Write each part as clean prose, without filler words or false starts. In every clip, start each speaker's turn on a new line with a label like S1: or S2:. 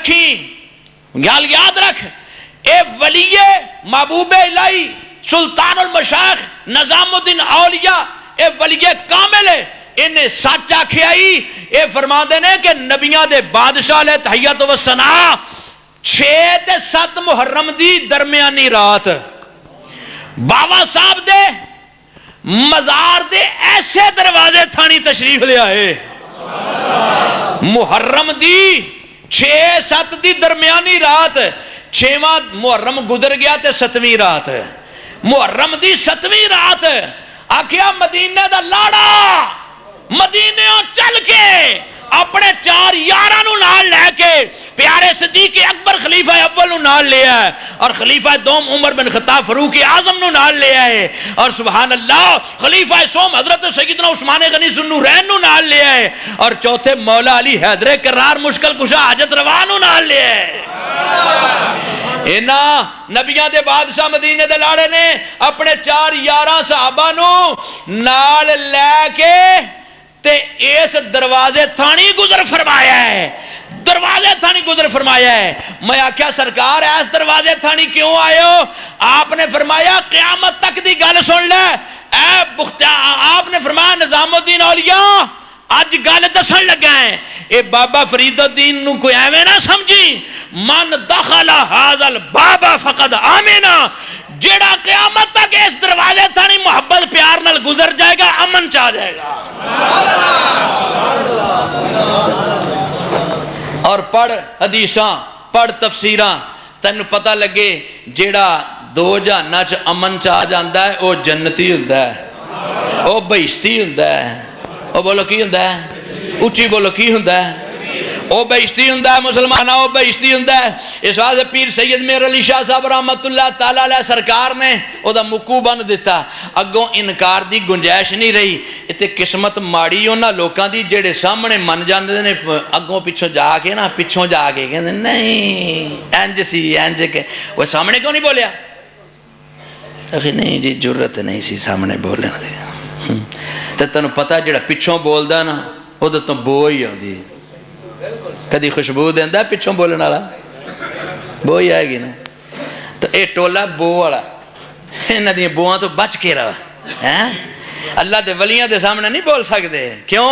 S1: رکھی، گل یاد رکھ، اے ولی محبوب الہی سلطان المشائخ نظام الدین اولیاء اے ولی کامل ہے، انہیں سچ آکھیا ہی اے فرما دینے کہ نبیاں دے بادشاہ لے تحیت و ثنا 6 تے 7 محرم دی درمیانی رات بابا صاحب دے مزار دے ایسے دروازے تھانی تشریف لے آئے، محرم دی 6-7 دی درمیانی رات، 6واں محرم گزر گیا تے 7ویں رات، محرم دی 7ویں رات آکھیا مدینہ دا لاڑا مدینہ چل کے اپنے 4 یاراں نو نال لے کے پیارے صدیق اکبر خلیفہ اول نو نال لے آئے اور خلیفہ دوم عمر بن خطاب فاروق اعظم نو نال لے آئے اور سبحان اللہ خلیفہ سوم حضرت سیدنا عثمان غنی ذوالنورین نو نال لے آئے اور چوتھے مولا علی حیدر کرار مشکل کشا حاجت روا نو نال لے آئے۔ اینا نبیان دے بادشاہ مدینے دے لاڑے نے اپنے 4 یاراں صحابہ نو نال لے کے تے اس دروازے تھانی گزر فرمایا ہے، دروازے تھانی گزر فرمایا ہے۔ میں آکھیا سرکار ایس دروازے تھانی کیوں آئے ہو؟ آپ نے فرمایا قیامت تک دی گل سن لے، آپ نے فرمایا نظام الدین اولیاء آج گل دسن لگا ہے، اے بابا فرید الدین نو کوئی ایویں نہ سمجھی، من دخل حاضل بابا فقد آمینا، جیڑا قیامت تک اس دروازے تھانی محبت پیار نال گزر جائے گا امن چاہ جائے گا۔ اور پڑھ حدیثاں پڑھ تفسیراں تینوں پتہ لگے جیڑا 2 جہاناں چ امن چاہ جاندا ہے او جنتی ہوندا ہے، او بہشتی ہوندا ہے، او بولو کی ہوندا ہے، اچھی بولو کی ہوندا ہے، او بہشتی ہوندا ہے مسلمانہ، او بہشتی ہوندا ہے۔ اس واسطے پیر سید میر علی شاہ صاحب رحمت اللہ تعالیٰ علیہ سرکار نے او دا مکو بن دیتا، اگوں انکار دی گنجائش نہیں رہی۔ اتے قسمت ماڑی ہونا لوکاں دی جڑے سامنے من جاندے نے اگوں پیچھوں جا کے نا پیچھوں جا کے کہندے نہیں انج سی انج کے، وہ سامنے کیوں نہیں بولیا؟ کہ نہیں جی جرت نہیں سی سامنے بولنے دی، تے تینوں پتہ جڑا پیچھوں بولدا نا او تے تو بو ہی آندی، کدی خوشبو دیندا پچھوں بولن والا بو ہی آئے گی نا۔ تو اے ٹولا بو والا، انہاں دی بواں تو بچ کے رہا، اللہ دے ولیاں دے سامنے نہیں بول سکتے، کیوں؟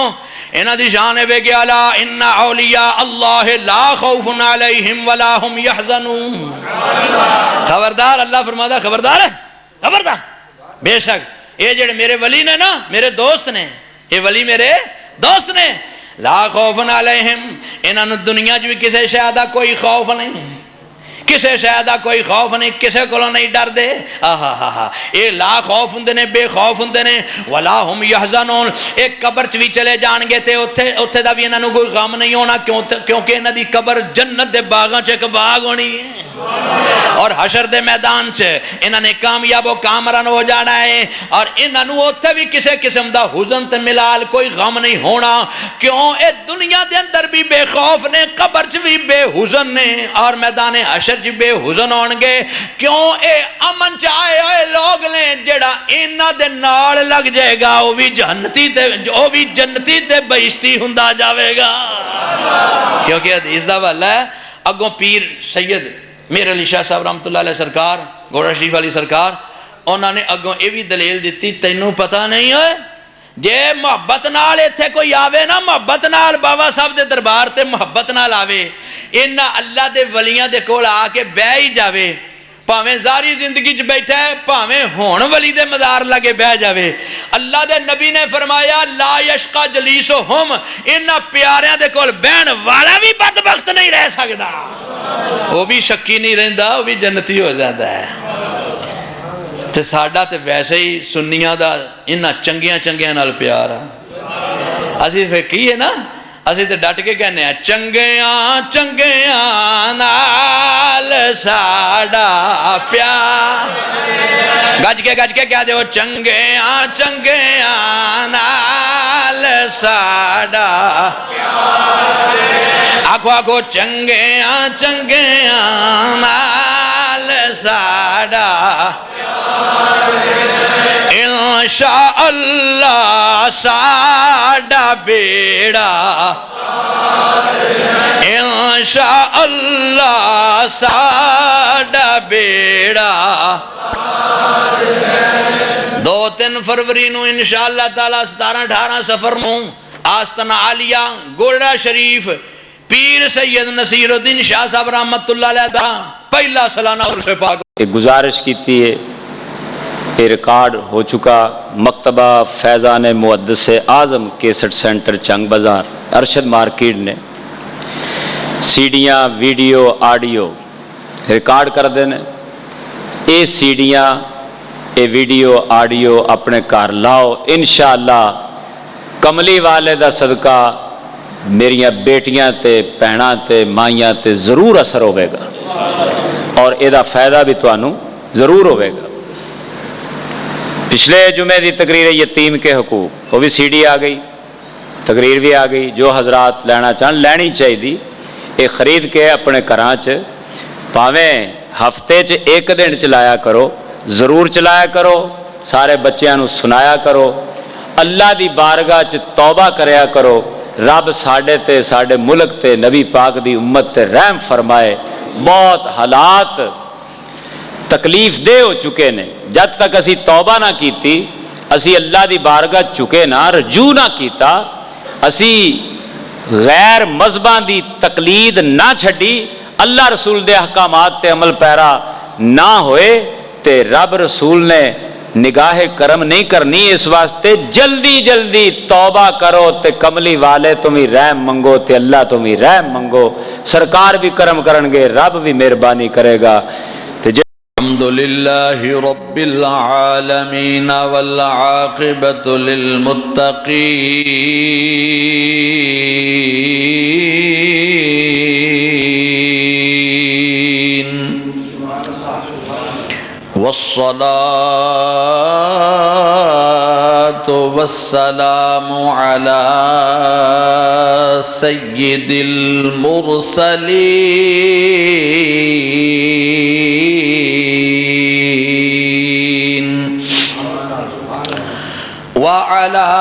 S1: انہاں دی شان ہے کہ الا ان اولیاء اللہ لا خوف علیہم ولا هم يحزنون۔ خبردار، اللہ فرماتا خبردار ہے، خبردار، بے شک یہ جڑے میرے ولی نے نا میرے دوست نے، یہ ولی میرے دوست نے، لا خوف علیہم، انہاں دنیا جو بھی کسے شہدہ کوئی خوف نہیں، کسے شہدہ کوئی خوف نہیں، کسے کولوں نہیں ڈر دے، اے لا خوف ہندے نے، بے خوف ہندے نے، ولا ہم یحزنون، ایک قبر چ بھی چلے جان گے تے اوتھے دا بھی انہاں نوں کوئی غم نہیں ہونا، کیونکہ انہاں دی قبر جنت دے باغاں چ ایک باغ ہونی ہے، اور حشر دے میدان چ انہاں نے کامیاب و کامران ہو جانا ہے، اور انہاں نوں اوتھے بھی کسے قسم دا حزن تے ملال کوئی غم نہیں ہونا، کیوں؟ اے دنیا دے اندر بھی بے خوف نے، قبر چ بھی بے حزن نے، اور میدان حشر چ بے حزن ہون گے، کیوں؟ اے امن چاہے ہوئے لوگ نے، جڑا انہاں دے نال لگ جائے گا وہ بھی جنتی تے بہشتی ہوندا جاوے گا، کیونکہ حدیث دا والا ہے اگوں پیر سید میر علی شاہ صاحب رحمت اللہ علیہ سرکار گوڑا شریف علی سرکار انہوں نے اگوں یہ بھی دلیل دیتی، تینوں پتہ نہیں ہوئے جے محبت نال ایتھے کوئی آوے نا، محبت نال بابا صاحب دے دربار تے محبت نال آوے، انہاں اللہ دے ولیاں دے کول آ کے بہ ہی جاوے، پاویں زاری زندگی چ بیٹھا ہے، پاویں ہون ولی دے مزار لگے بہ جاوے، اللہ دے نبی نے فرمایا لا یشقى جلیسہم، انہاں پیاریاں دے کول بہن والا بھی بدبخت نہیں رہ سکدا، وہ بھی شکی نہیں رہندا، وہ بھی جنتی ہو جاتا ہے۔ تے ساڈا تے ویسے ہی سنیاں دا انہاں چنگیاں نال پیار ہے، اسی پھر کی ہے نا، اسی تے ڈٹ کے کہنے ہیں چنگیاں نال ساڈا پیار، گج کے کہہ دے چنگیاں نال ساڈا آکھو چنگیاں نال ساڈا انشاء اللہ ساڈا بیڑا انشاء اللہ ساڈا بیڑا 2-3 فروری نو انشاءاللہ تعالی 17-18 سفر نو آستانہ عالیہ گوڑا شریف پیر سید نصیر الدین شاہ صاحب رحمت اللہ علیہ دا پہلا سالانہ عرس پاک
S2: ایک گزارش کیتی ہے، یہ ریکارڈ ہو چکا مکتبہ فیضان محدث اعظم کیسٹ سینٹر چنگ بازار ارشد مارکیٹ نے سیڈیاں ویڈیو آڈیو ریکارڈ کر دینے، یہ سیڈیاں یہ ویڈیو آڈیو اپنے کار لاؤ، انشاءاللہ کملی والے دا صدقہ میریاں بیٹیاں تے بہناں تے مائیاں تے ضرور اثر ہوئے گا اور یہ فائدہ بھی توانوں ضرور ہوئے گا۔ پچھلے جمعے دی تقریر یتیم کے حقوق وہ بھی سی ڈی آ گئی، تقریر بھی آ گئی، جو حضرات لینا چاہن لینی چاہیے، یہ خرید کے اپنے گھراں چ پاویں ہفتے چ ایک دن چلایا کرو، ضرور چلایا کرو، سارے بچیاں نو سنایا کرو، اللہ دی بارگاہ چ توبہ کریا کرو، رب ساڈے تے ساڈے ملک تے نبی پاک دی امت تے رحم فرمائے۔ بہت حالات تکلیف دہ ہو چکے نے، جد تک اسی توبہ نہ کیتی، اسی اللہ دی بارگاہ چکے نہ، رجوع نہ کیتا، اسی غیر مذہباں دی تقلید نہ چھڈی، اللہ رسول دے احکامات تے عمل پیرا نہ ہوئے تے رب رسول نے نگاہ کرم نہیں کرنی، اس واسطے جلدی جلدی توبہ کرو تے کملی والے تمہیں رحم منگو تے اللہ تمہیں رحم منگو، سرکار بھی کرم کرن گے، رب بھی مہربانی کرے گا۔
S1: الحمدللہ رب العالمین والعاقبۃ للمتقین والصلاة والسلام على سید المرسلین وعلى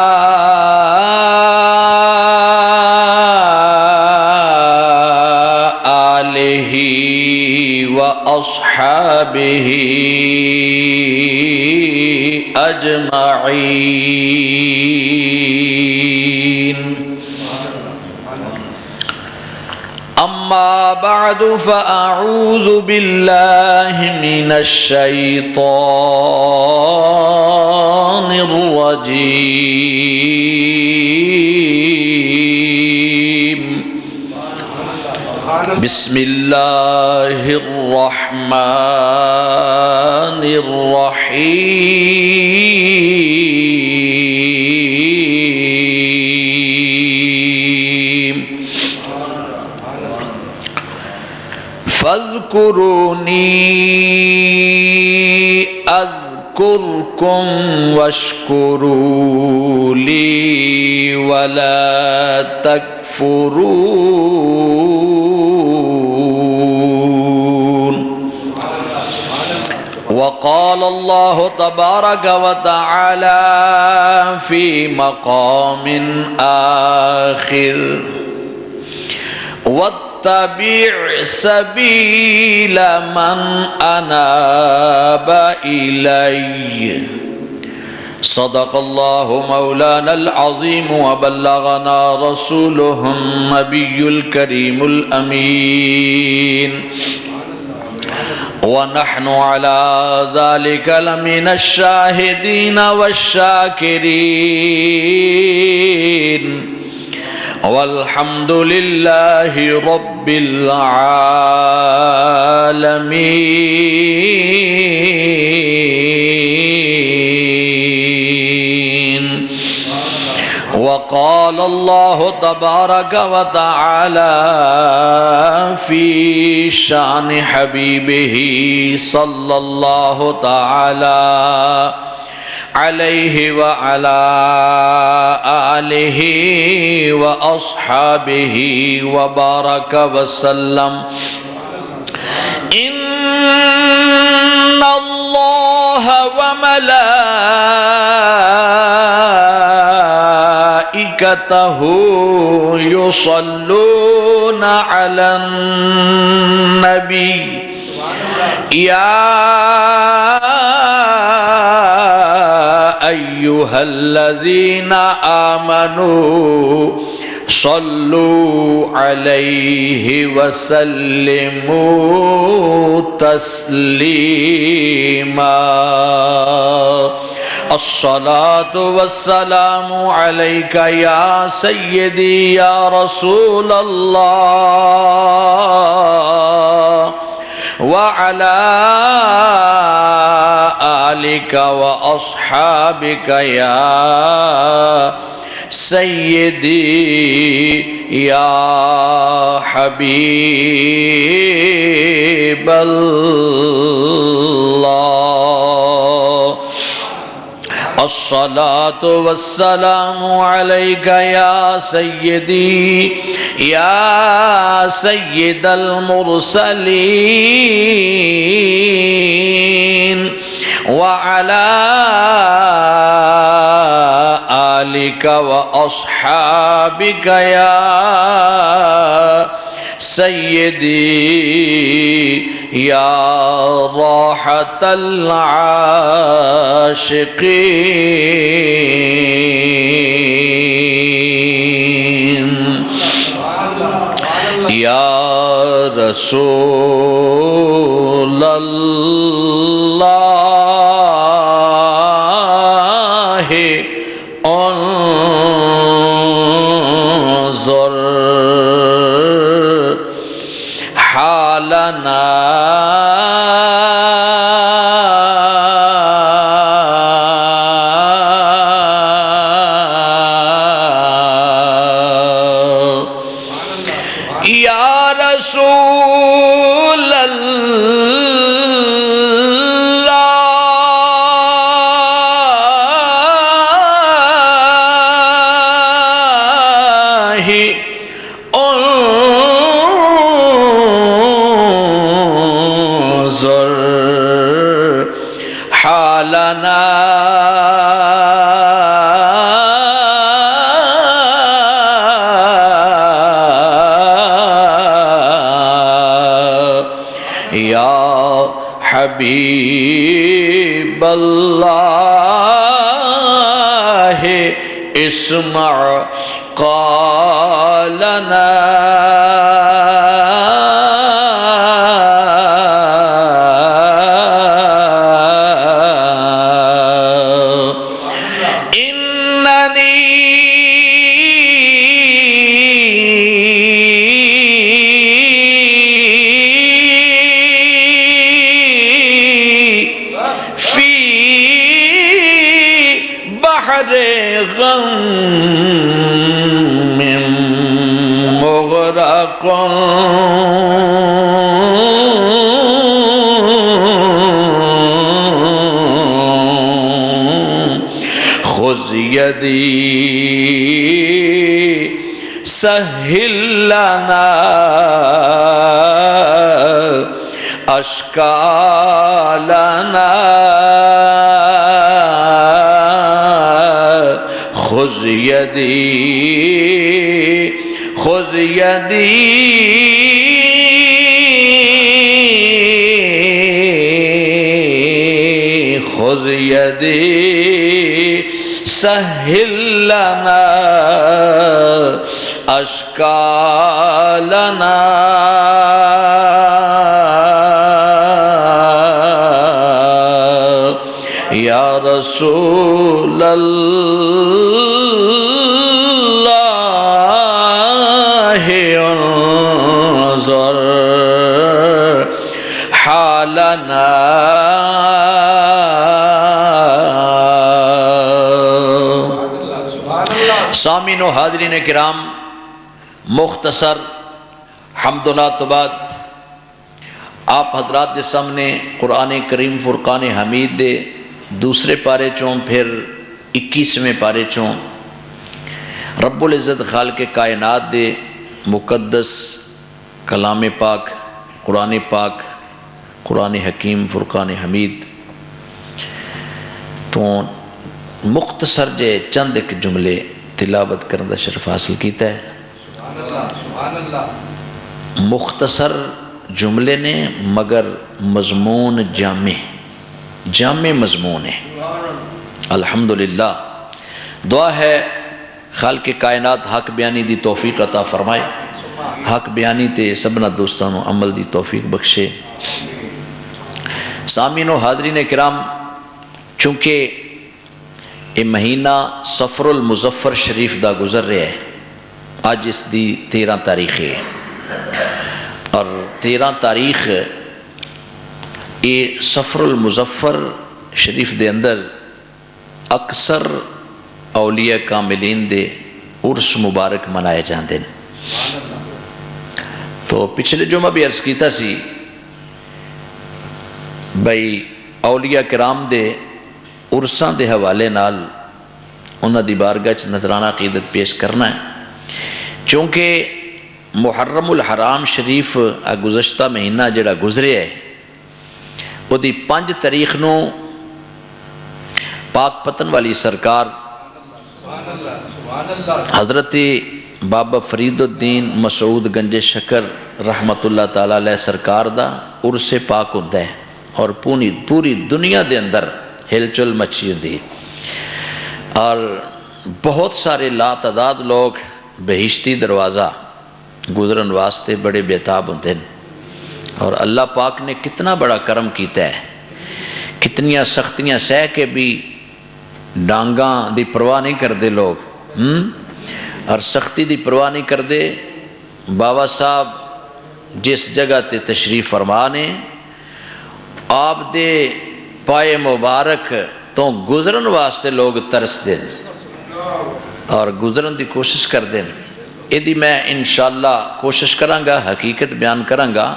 S1: آلہ وأصحابه أجمعين أما بعد فأعوذ بالله من الشيطان الرجيم بسم الله الرحمن الرحيم فاذكروني أذكركم واشكروا لي ولا تكفرون وقال الله تبارك وتعالى في مقام آخر واتبع سبيل من أناب إلي صدق الله مولانا العظيم وبلغنا رسوله النبي الكريم الأمين ونحن على ذلك لمن الشاهدين والشاكرين والحمد لله رب العالمين وقال الله تبارك وتعالى في شان حبيبه صلى الله تعالى عليه وعلى آله وأصحابه وبارك وسلم إن اللہ وملائکتہ یصلون علی النبی یا ایہا الذین آمنوا صلوا علیہ وسلموا تسلیما الصلاة والسلام علیک یا سیدی یا رسول اللہ وعلى آلك وأصحابك يا سيدي يا حبيب الله الصلاة والسلام عليك يا سيدي يا سيد المرسلين وعلى آلك وأصحابك يا سيدي يا راحة العاشقين یا رسول اللہ انظر حالنا یا رسول اللہ انظر حالنا یا حبیب اللہ اسمع قالنا غم مغرق خذ يدي سهل لنا أشكالنا خذ يدي خذ يدي خذ يدي سهل لنا أشكالنا يا رسول الله انظر حالنا سامعین و حاضرین کرام، مختصر حمد و نعت تو بعد آپ حضرات کے سامنے قرآن کریم فرقان حمید دے دوسرے پارے چوں پھر 21ویں پارے چوں رب العزت خالق کائنات دے مقدس کلام پاک قرآن پاک قرآن حکیم فرقان حمید تو مختصر جے چند ایک جملے تلاوت کرنے دا شرف حاصل کیتا ہے۔ مختصر جملے نے مگر مضمون جامع مضمون ہے۔ الحمدللہ دعا ہے خالق کائنات حق بیانی دی توفیق عطا فرمائے، حق بیانی تے سبنا دوستانوں عمل دی توفیق بخشے۔ سامعین و حاضرین کرام، چونکہ یہ مہینہ صفر المظفر شریف دا گزر رہا ہے، آج اس دی 13 تاریخ ہے، اور 13 تاریخ یہ صفر المظفر شریف دے اندر اکثر اولیاء کاملین دے عرس مبارک منائے جاندے ہیں۔ تو پچھلے جمعہ بھی عرض کیتا سی بھائی اولیاء کرام دے عرساں دے حوالے نال انہاں دی بارگاہ چ نذرانہ عقیدت پیش کرنا ہے، چونکہ محرم الحرام شریف گزشتہ مہینہ جڑا گزرے ہے وہ دی 5 تاریخ نو پاک پتن والی سرکار حضرت بابا فرید الدین مسعود گنج شکر رحمت اللہ تعالیٰ علیہ سرکار دا عرس پاک ہوتا ہے، اور پوری دنیا دے اندر ہل چل مچھی ہوتی، اور بہت سارے لا تعداد لوگ بہشتی دروازہ گزرن واسطے بڑے بیتاب ہوتے ہیں، اور اللہ پاک نے کتنا بڑا کرم کیتا ہے، کتنیاں سختیاں سہ کے بھی ڈانگاں دی پرواہ نہیں کردے لوگ، اور سختی دی پرواہ نہیں کردے۔ بابا صاحب جس جگہ تے تشریف فرما نے آپ دے پائے مبارک تو گزرن واسطے لوگ ترس دیں اور گزرن دی کوشش کر دیں۔ یہ میں انشاءاللہ کوشش کرانگا، حقیقت بیان کرانگا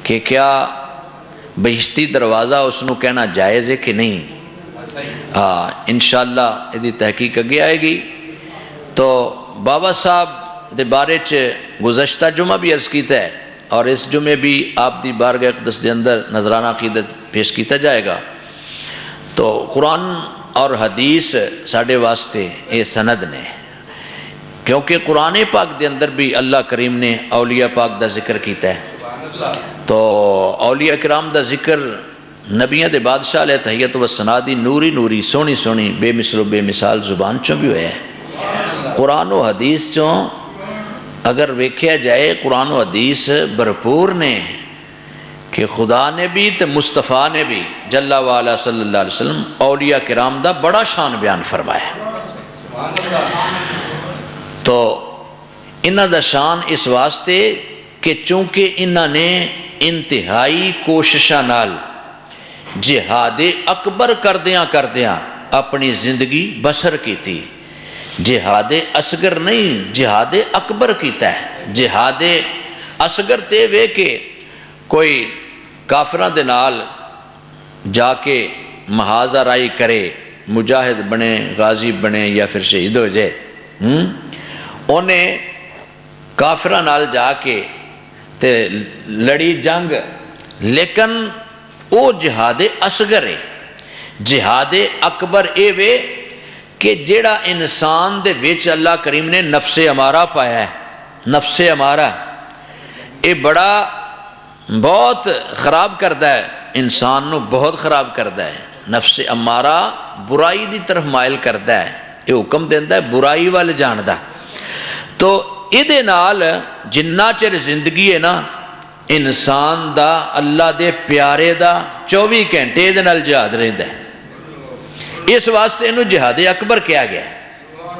S1: کہ کیا بہشتی دروازہ اس نو کہنا جائز ہے کہ نہیں۔ انشاءاللہ یہ تحقیق اگے آئے گی۔ تو بابا صاحب دے بارے چ گزشتہ جمعہ بھی عرض کیتا ہے، اور اس جمعے بھی آپ دی بارگاہ اقدس دے اندر نذرانہ عقیدت پیش کیتا جائے گا۔ تو قرآن اور حدیث ساڑھے واسطے یہ سند نے، کیونکہ قرآن پاک دے اندر بھی اللہ کریم نے اولیاء پاک دا ذکر کیتا ہے۔ تو اولیاء کرام دا ذکر نبیوں دے بادشاہ علیہ تحیت و ثنا دی نوری سونی بے مثل و بے مثال زبان چوں بھی ہوئے ہیں۔ قرآن و حدیث چوں اگر ویکھیا جائے قرآن و حدیث بھرپور نے کہ خدا نے بھی تے مصطفیٰ نے بھی جل وعلا صلی اللہ علیہ وسلم اولیاء کرام دا بڑا شان بیان فرمایا۔ تو انہاں دا شان اس واسطے کہ چونکہ انہاں نے انتہائی کوششاں نال جہاد اکبر کردیاں اپنی زندگی بسر کیتی، جہاد اصغر نہیں جہاد اکبر کیتا ہے۔ جہاد اصغر تے وے کہ کوئی کافران دے نال جا کے محاذ آرائی کرے، مجاہد بنے، غازی بنے یا پھر شہید ہو جائے، انہیں کافران نال جا کے تے لڑی جنگ، لیکن او جہاد اصغر ہے۔ جہاد اکبر اے وے کہ جیڑا انسان دے وچ اللہ کریم نے نفس امارہ پایا ہے، نفس امارہ اے بڑا بہت خراب کردہ ہے، انسان نو بہت خراب کردہ ہے۔ نفس امارہ برائی دی طرف مائل کردہ ہے، یہ حکم دیندہ ہے برائی والے جاندہ۔ تو ایدے نال جنہ چر زندگی ہے نا انسان دا اللہ دے پیارے دا 24 گھنٹے ایدے نال جہاد رہندہ ہے۔ اس واسطے انہوں جہاد اکبر کیا گیا ہے،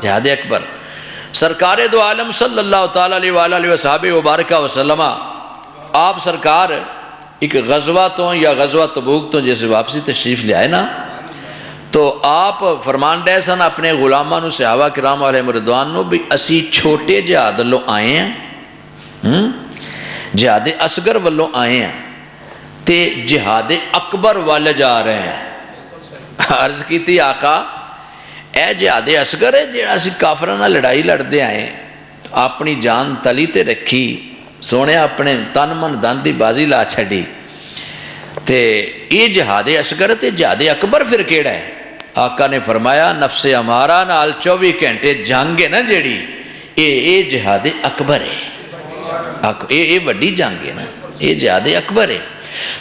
S1: جہاد اکبر۔ سرکار دو عالم صلی اللہ تعالیٰ علیہ وسلم وبارکہ وسلم آپ سرکار ایک غزوہ تو یا غزوہ تبوک تو جیسے واپسی تشریف لے آئے نا، تو آپ فرمان دے سن اپنے غلامانو صحابہ کرام علیہ مردوانو بھی اسی چھوٹے جہاد لو آئے ہیں، جہاد اصغر والوں آئے ہیں تے جہاد اکبر والے جا رہے ہیں۔ عرض کی تھی آقا اے جہاد اصغر ہے جیڑا اسی کافرانہ لڑائی لڑتے آئے، اپنی جان تلی تے رکھی، سونے اپنے تن من دن دی بازی لا چھڑی، تے یہ جہاد اصغر تے جہاد اکبر پھر کیڑا ہے؟ آقا نے فرمایا نفس امارہ نال 24 گھنٹے جنگ ہے نا جیڑی، یہ جہاد اکبر ہے، یہ بڑی جنگ ہے نا، یہ جہاد اکبر ہے۔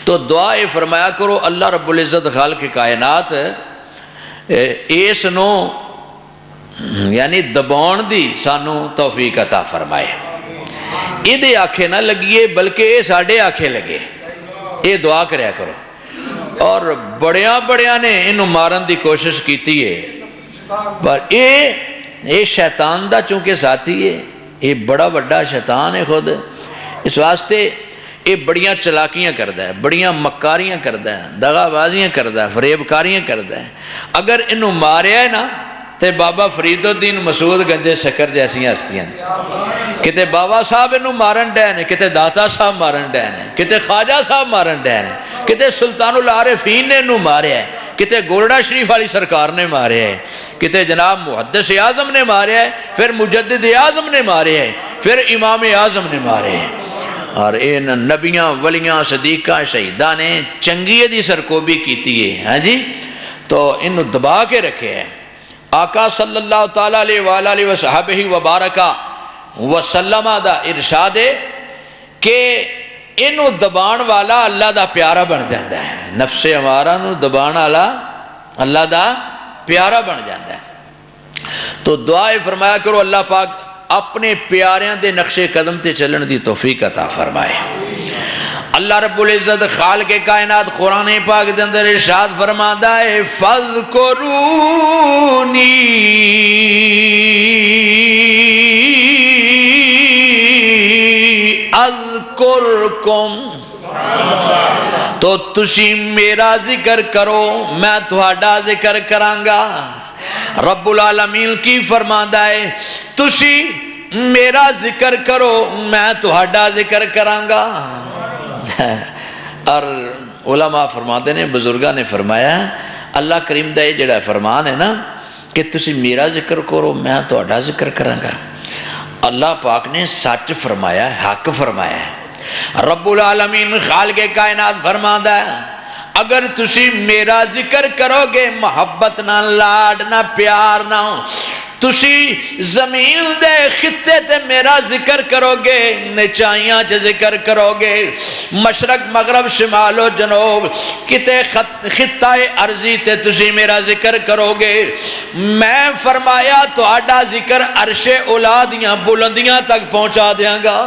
S1: تو دعا یہ فرمایا کرو اللہ رب العزت خالق کائنات اس نو یعنی دباؤن دی سانو توفیق عطا فرمائے، یہ دے آنکھیں نہ لگیے بلکہ یہ ساڑھے آنکھیں لگے، یہ دعا کریا کرو۔ اور بڑیاں نے انہوں مارن دی کوشش کیتی ہے، پر یہ شیطان دا چونکہ ساتھی ہے، یہ بڑا بڑا شیطان ہے خود، اس واسطے یہ بڑیاں چلاکیاں کردہ ہے، بڑیاں مکاریاں کردہ ہے، دغا بازیاں کردہ ہے، فریبکاریاں کردہ ہے۔ اگر انہوں ماریا ہے نا تے بابا فرید الدین مسعود گنج شکر جیسی ہستیاں کتے بابا صاحب انہوں مارن ڈین ہے، کتے داتا صاحب مارن ڈین ہے، کتے خواجہ صاحب مارن ڈین ہے، کتے سلطان العارفین نے انہوں ماریا ہے، کتے گولڈا شریف والی سرکار نے ماریا ہے، کتے جناب محدث اعظم نے ماریا ہے، پھر مجدد اعظم نے ماریا ہے، پھر امام اعظم نے ماریا ہے۔ اور ان نبیاں ولیاں صدیقہ شہیدہ نے چنگی دی سرکوبی کیتی ہے، ہاں جی، تو انہوں دبا کے رکھے ہیں۔ آقا صلی اللہ تعالیٰ علیہ وآلہ وصحبہ وبارکہ وسلم دا ارشاد ہے کہ انہوں دبان والا اللہ دا پیارا بن جاندہ ہے، نفس امارہ نو دبان والا اللہ دا پیارا بن جاندہ ہے۔ تو دعائے فرمایا کرو اللہ پاک اپنے پیاریاں دے نقش قدم تے چلن دی توفیق عطا فرمائے۔ اللہ رب العزت خالق کائنات قرآن پاک دے اندر ارشاد فرماتا ہے فَاذْكُرُونِي اذکرکم، تو تسی میرا ذکر کرو میں تہاڈا ذکر کرانگا۔ رب العالمین کی فرماتا ہے تسی میرا ذکر کرو میں تہاڈا ذکر کرانگا۔ اور علماء فرماتے ہیں، بزرگاں نے فرمایا اللہ کریم دا یہ جڑا فرمان ہے نا کہ تسی میرا ذکر کرو میں تہاڈا ذکر کرانگا، اللہ پاک نے سچ فرمایا ہے، حق فرمایا ہے۔ رب العالمین خالق کائنات فرماتا ہے اگر تسی میرا ذکر کرو گے محبت نہ لاڈ نہ پیار نہ تسی زمین دے خطے تے میرا ذکر کرو گے، نچائیاں چ ذکر کرو گے، مشرق مغرب شمال و جنوب کتے خطہ عرضی تے تسی میرا ذکر کرو گے، میں فرمایا تو آڈا ذکر عرش اولادیاں بلندیاں تک پہنچا دیاں گا۔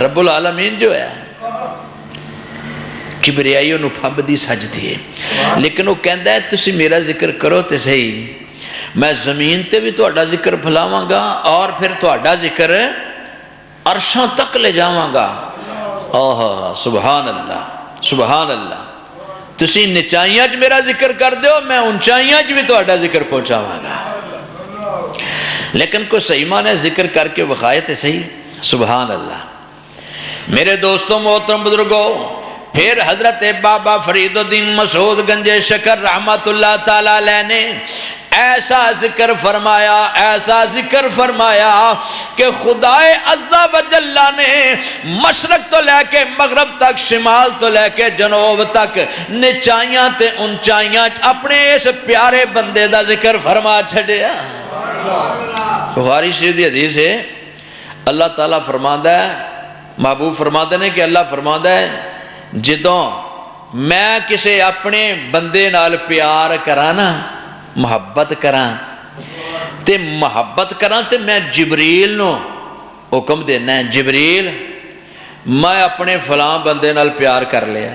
S1: رب العالمین جو ہے کبریائی انہوں پھب دی سجدی ہے، لیکن وہ کہندہ ہے تسی میرا ذکر کرو تے صحیح، میں زمین تے بھی تو اڈا ذکر پھلاواں گا اور پھر تو اڈا ذکر عرشاں تک لے جاواں گا۔ سبحان اللہ سبحان اللہ، تسی نچائیاں چ میرا ذکر کر دیو میں انچائیاں چ بھی تو اڈا ذکر پہنچاواں گا۔ لیکن کوئی صحیح معنی ذکر کر کے وخائے تے صحیح، سبحان اللہ۔ میرے دوستوں محترم بزرگوں، پھر حضرت بابا فرید الدین مسعود گنج شکر رحمت اللہ تعالیٰ علیہ نے ایسا ذکر فرمایا کہ خدائے عز و جل نے مشرق تو لے کے مغرب تک، شمال تو لے کے جنوب تک، نچائیاں تے انچائیاں اپنے اس پیارے بندے دا ذکر فرما چھڑیا۔ بخاری شریف دی حدیث ہے، اللہ تعالیٰ فرماتا ہے، محبوب فرماتے ہیں کہ اللہ فرماتا ہے جدوں میں کسے اپنے بندے نال پیار کرانا محبت کراں تے میں جبریل نو حکم دینا ہے، جبریل میں اپنے فلاں بندے نال پیار کر لیا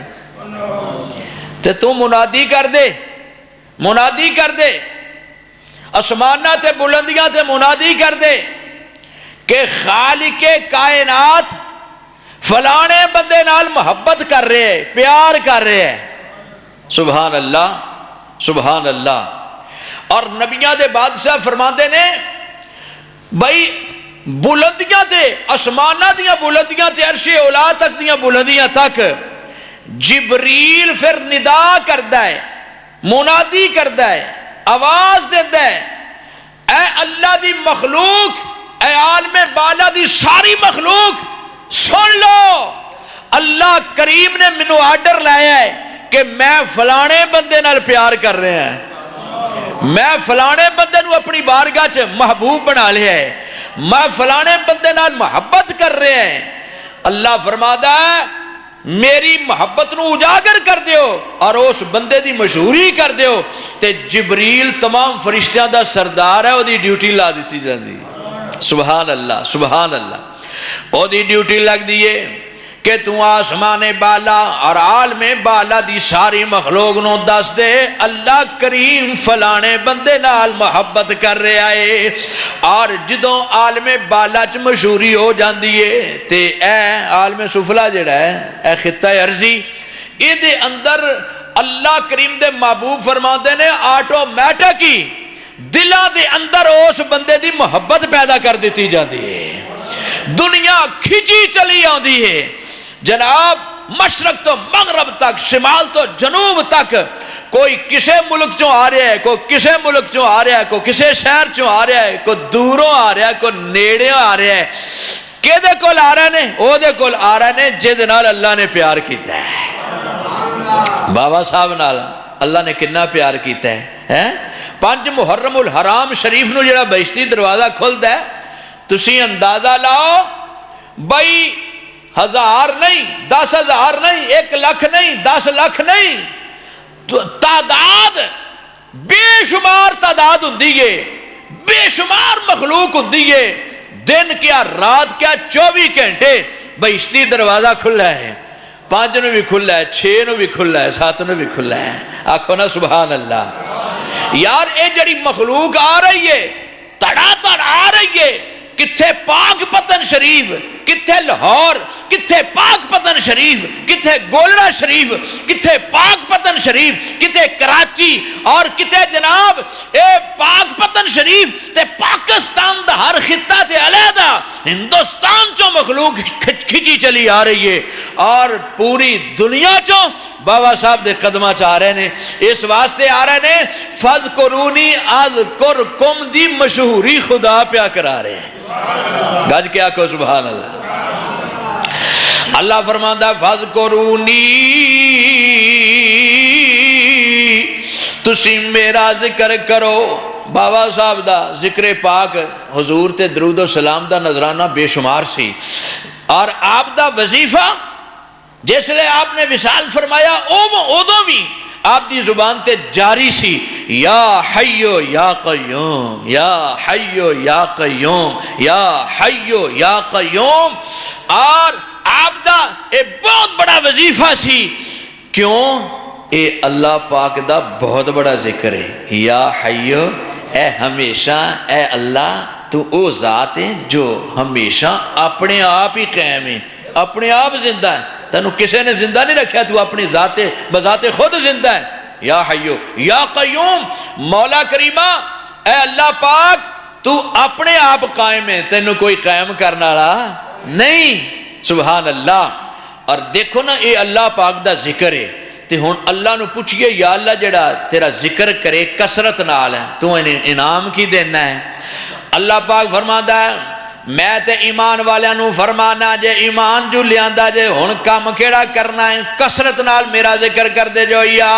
S1: تے تو منادی کر دے اسمانہ تے بلندیاں تے منادی کر دے کہ خالق کائنات فلانے بندے نال محبت کر رہے ہیں، پیار کر رہے ہیں۔ سبحان اللہ سبحان اللہ۔ اور نبیاں دے بادشاہ فرماندے نے بھائی بلندیاں تے اسمانہ دیاں بلندیاں تے عرش اولا تک دیاں بلندیاں تک جبریل پھر ندا کردہ ہے، منادی کردہ ہے، آواز دیتا ہے، اے اللہ دی مخلوق، اے عالم بالا دی ساری مخلوق سن لو، اللہ کریم نے مینوں آرڈر لایا ہے کہ میں فلانے بندے نال پیار کر رہا ہوں، میں فلانے بندے نو اپنی بارگاہ چ محبوب بنا لیا ہے، میں فلانے بندے نال محبت کر رہا ہے. اللہ فرماتا ہے میری محبت نو اجاگر کر دیو اور اس بندے دی مشہوری کر دیو تے جبریل تمام فرشتیاں دا سردار ہے، او دی ڈیوٹی لا دیتی جاندی. سبحان اللہ سبحان اللہ. او دی ڈیوٹی لگ دیئے کہ تو آسمان بالا اور عالم بالا دی ساری مخلوق نو دس دے اللہ کریم فلانے بندے نال محبت کر رہا ہے. اور جدوں عالم بالا چ مشہوری ہو جاندی ہے تے اے عالم سفلا جڑا ہے اے خطہ ارضی اے دے اندر اللہ کریم دے محبوب فرماندے نے آٹومیٹک ہی دلاں دے اندر اس بندے دی محبت پیدا کر دیتی جاندی ہے. دنیا کھچی چلی آندی ہے جناب، مشرق تو مغرب تک، شمال تو جنوب تک. کوئی کسے ملک چوں آ رہا ہے، کوئی کسے ملک چوں آ رہا ہے، کوئی کسے شہر چوں آ رہا ہے، کوئی دوروں آ رہا ہے، کوئی نیڑے آ رہا ہے. کدے کول آ رہے نے؟ او دے کول آ رہے نے جے نال اللہ نے پیار کیتا ہے. بابا صاحب نال اللہ نے کتنا پیار کیتا ہے. 5 محرم الحرام شریف نو جڑا بہشتی دروازہ کھلدا ہے، تسی اندازہ لاؤ بھائی 1000 نہیں، 10,000 نہیں، 1 لاکھ نہیں، 10 لاکھ نہیں، تعداد بے شمار تعداد ہوندی ہے، بے شمار مخلوق ہوندی ہے. دن کیا رات کیا 24 گھنٹے بہشتی دروازہ کھلا ہے. 5 نو بھی کھلا ہے، 6 نو بھی کھلا ہے، 7 نو بھی کھلا ہے. آکھو نا سبحان اللہ. یار اے جڑی مخلوق آ رہی ہے تڑا تڑ آ رہی ہے، کتھے پاک پتن شریف، کتھے لاہور، کتھے پاک پتن شریف، کتھے گولڑا شریف، کتھے پاک پتن شریف، کتھے کراچی اور کتھے جناب اے پاک پتن شریف تے پاکستان دا ہر خطہ تے علیحدہ ہندوستان چوں مخلوق کھچی چلی آ رہی ہے اور پوری دنیا چوں بابا صاحب دے قدمہ چاہ رہے نے. اس واسطے آ رہے نے فَذْكُرُونِي أَذْكُرْكُمْ دی مشہوری خدا پیا کرا رہے ہیں. گج کیا کو سبحان اللہ. اللہ فرماتا فَذْكُرُونِي تسی میرا ذکر کرو. بابا صاحب دا ذکر پاک حضور تے درود و سلام دا نظرانہ بے شمار سی اور آپ دا وظیفہ جس لئے آپ نے وصال فرمایا اوہ بھی آپ دی زبان تے جاری سی. یا حیو یا قیوم، یا حیو یا قیوم، یا حیو یا قیوم. اور آپ دا ایک بہت بڑا وظیفہ سی. کیوں؟ اے اللہ پاک دا بہت بڑا ذکر ہے. یا حیو، اے ہمیشہ، اے اللہ تو او ذات ہے جو ہمیشہ اپنے آپ ہی قائم ہے، اپنے آپ زندہ ہے. تینوں کسی نے زندہ نہیں رکھا، تو اپنی ذات بذات خود زندہ ہے. یا حیو یا قیوم. مولا کریمہ اے اللہ پاک تو اپنے آپ قائم ہے، تینوں کوئی قائم کرنا رہا نہیں. سبحان اللہ. اور دیکھو نا یہ اللہ پاک دا ذکر ہے تے ہن اللہ نو پوچھئے یا اللہ جڑا تیرا ذکر کرے کثرت نال ہے تو انہیں انعام کی دینا ہے. اللہ پاک فرماتا ہے میں تے ایمان والیاں نو فرمانا جے ایمان جو لیاندا جے ہن کام کیڑا کرنا ہے، کثرت نال میرا ذکر کر دے جو. یا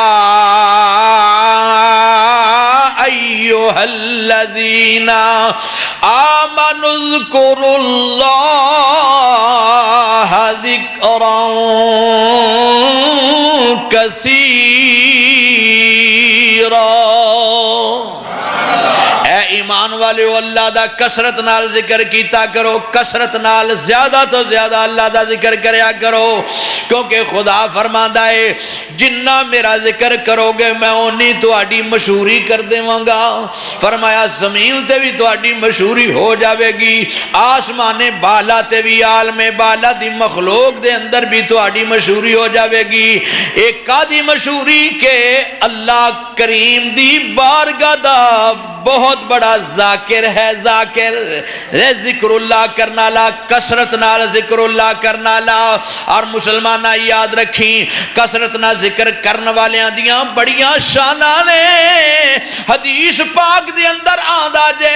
S1: ایھا الذین آمنوا اذکروا اللہ ذکرا کثیرا. اے ایمان والے اللہ دا کثرت نال ذکر کیتا کرو، کثرت نال زیادہ تو زیادہ اللہ دا ذکر کریا کرو. کیونکہ خدا فرماندا ہے جنہ میرا ذکر کرو گے میں اونی تہاڈی مشہوری کر دیواں گا. فرمایا زمین تے بھی تہاڈی مشہوری ہو جاوے گی، آسمان بالا تے بھی، عالم بالا دی مخلوق دے اندر بھی تہاڈی مشہوری ہو جاوے گی. ایک کادی مشہوری کہ اللہ کریم دی بارگاہ دا بہت بڑا ذاکر ہے ذاکر ذکر اللہ کرنا لا کسرت نال ذکر اللہ کرنا لا اور مسلمانہ یاد رکھیں کسرت نال ذکر کرن والیاں دیاں بڑیاں شاناں نے حدیث پاک دے اندر آندا جے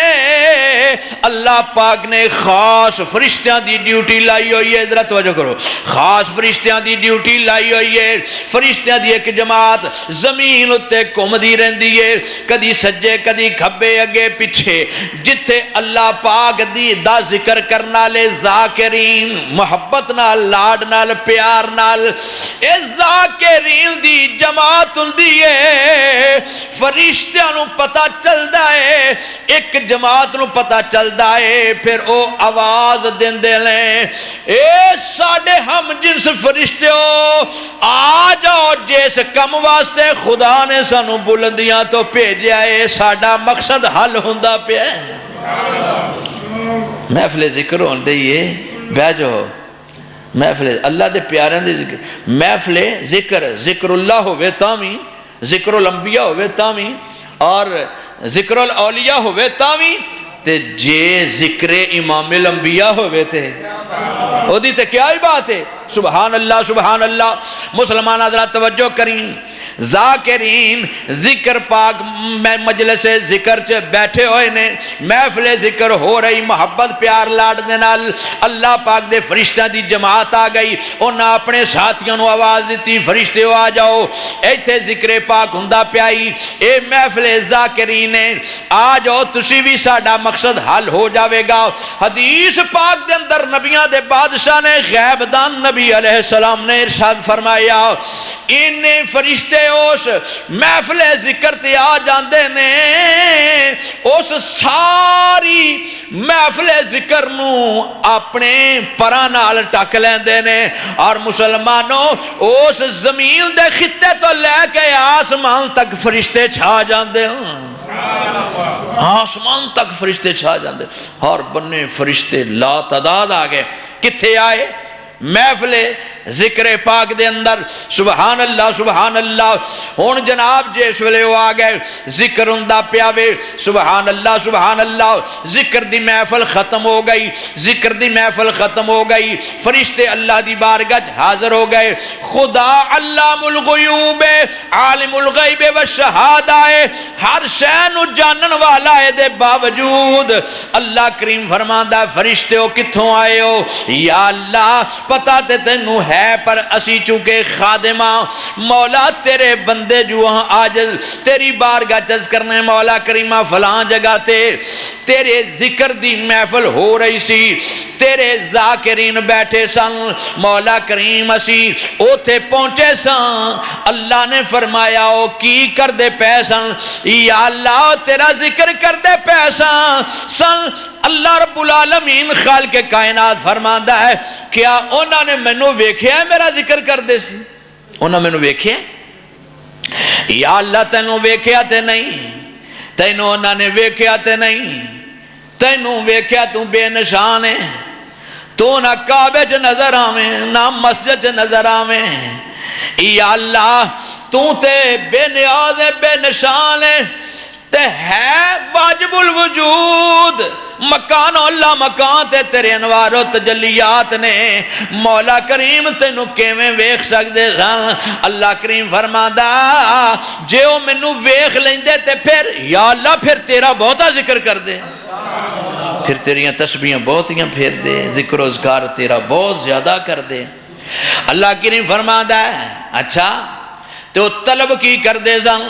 S1: اللہ پاک نے خاص فرشتیاں دی ڈیوٹی لائی ہوئی ہے ادھر توجہ کرو خاص فرشتیاں دی ڈیوٹی لائی ہوئی ہے فرشتیاں دی ایک جماعت زمین اتے گھومدی رہندی ہے کدی سجے کدی کھبے اگے پیچھے جتھے اللہ پاک دی دا ذکر کرنا لے ذاکرین محبت نال لاڈ نال پیار نال اے ذاکرین دی جماعت ہوندی ہے فرشتیاں نو پتہ چلدا ہے ایک جماعت نو پتہ چلدا ہے پھر او آواز دیندے لیں اے ساڈے ہم جنس فرشتیو آ جاؤ جس کم واسطے خدا نے سانو بلندیاں تو بھیجیا ہے ساڈا مقصد حل ہوندا پیا ہے محفل ذکر ہون دئیے بہ جاؤ محفل اللہ دے پیاریاں دے ذکر محفل ذکر اللہ ہوئے تاویں ذکر الانبیاء ہوئے تاویں اور ذکر الاولیاء ہوئے تاویں تے جے ذکر امام الانبیاء ہوئے تھے او دی تے کیا ہی بات ہے سبحان اللہ مسلمان حضرات توجہ کریں ذاکرین ذکر پاک میں مجلس ذکر چے بیٹھے ہوئے نے محفل ذکر ہو رہی محبت پیار لاڈ دے نال اللہ پاک دے فرشتہ دی جماعت آ گئی انہاں اپنے ساتھیوں نو آواز دیتی فرشتے ہو آ جاؤ ایتھے ذکر پاک ہندہ پیائی اے محفل ذاکرین آ جاؤ تسی بھی ساڈا مقصد حل ہو جاوے گا حدیث پاک دے اندر نبیاں دے بادشاہ نے غیب دان نبی علیہ السلام نے ارشاد فرمایا انہیں فرشتے اس محفل ذکر تے آ جاندے نے اس ساری محفل ذکر نو اپنے پراں نال ٹک لیندے نے اور مسلمانوں اس زمین دے خطے تو لے کے آسمان تک فرشتے چھا جاندے آسمان تک فرشتے چھا جاندے اور بنے فرشتے لا تعداد آگئے کتھے آئے محفل ذکر پاک دے اندر سبحان اللہ ہون جناب جس ویلے وہ آ گئے ذکر ہوندا پیاوے سبحان اللہ ذکر دی محفل ختم ہو گئی ذکر دی محفل ختم ہو گئی فرشتے اللہ دی بارگاہ حاضر ہو گئے خدا علام الغیوب عالم الغیب والشہادہ ہر شے نو جانن والا ہے دے باوجود اللہ کریم فرماندا فرشتے ہو کتھوں آئے ہو یا اللہ پتہ تے تینوں ہے پر اسی چونکہ خادمہ مولا تیرے بندے جو آج تیری بارگاہ جز کرنے مولا کریمہ فلاں جگہ تیرے ذکر دی محفل ہو رہی سی تیرے ذاکرین بیٹھے سن مولا کریم اسی اوتھے پہنچے سن اللہ نے فرمایا او کی کر دے پیسن یا اللہ تیرا ذکر کر دے پیسن اللہ رب العالمین خالق کائنات فرماندا ہے کیا انہوں نے مینوں ویکھیا ہے میرا ذکر کر دے سی انہوں نے مینوں ویکھیا یا اللہ تینوں ویکھیا تے نہیں تینوں انہوں نے ویکھیا تے نہیں تینوں ویکھیا تو بے نشان ہے تو نہ کعبے چ نظر آویں نہ مسجد چ نظر آویں یا اللہ تو تے بے نیاز ہے بے نشان ہے واجب الوجود مکان اللہ مکان تے تیرے انوار و تجلیات نے مولا کریم تینوں کیویں ویکھ سکدے سن اللہ کریم فرماندا جے او مینوں ویکھ لیندے تے پھر یا اللہ پھر تیرا بہتا ذکر کر دے پھر تیریاں تسبیحاں بہتیاں پھیر دے ذکر و اذکار تیرا بہت زیادہ کر دے اللہ کریم فرماندا ہے اچھا تو طلب کی کر دے سن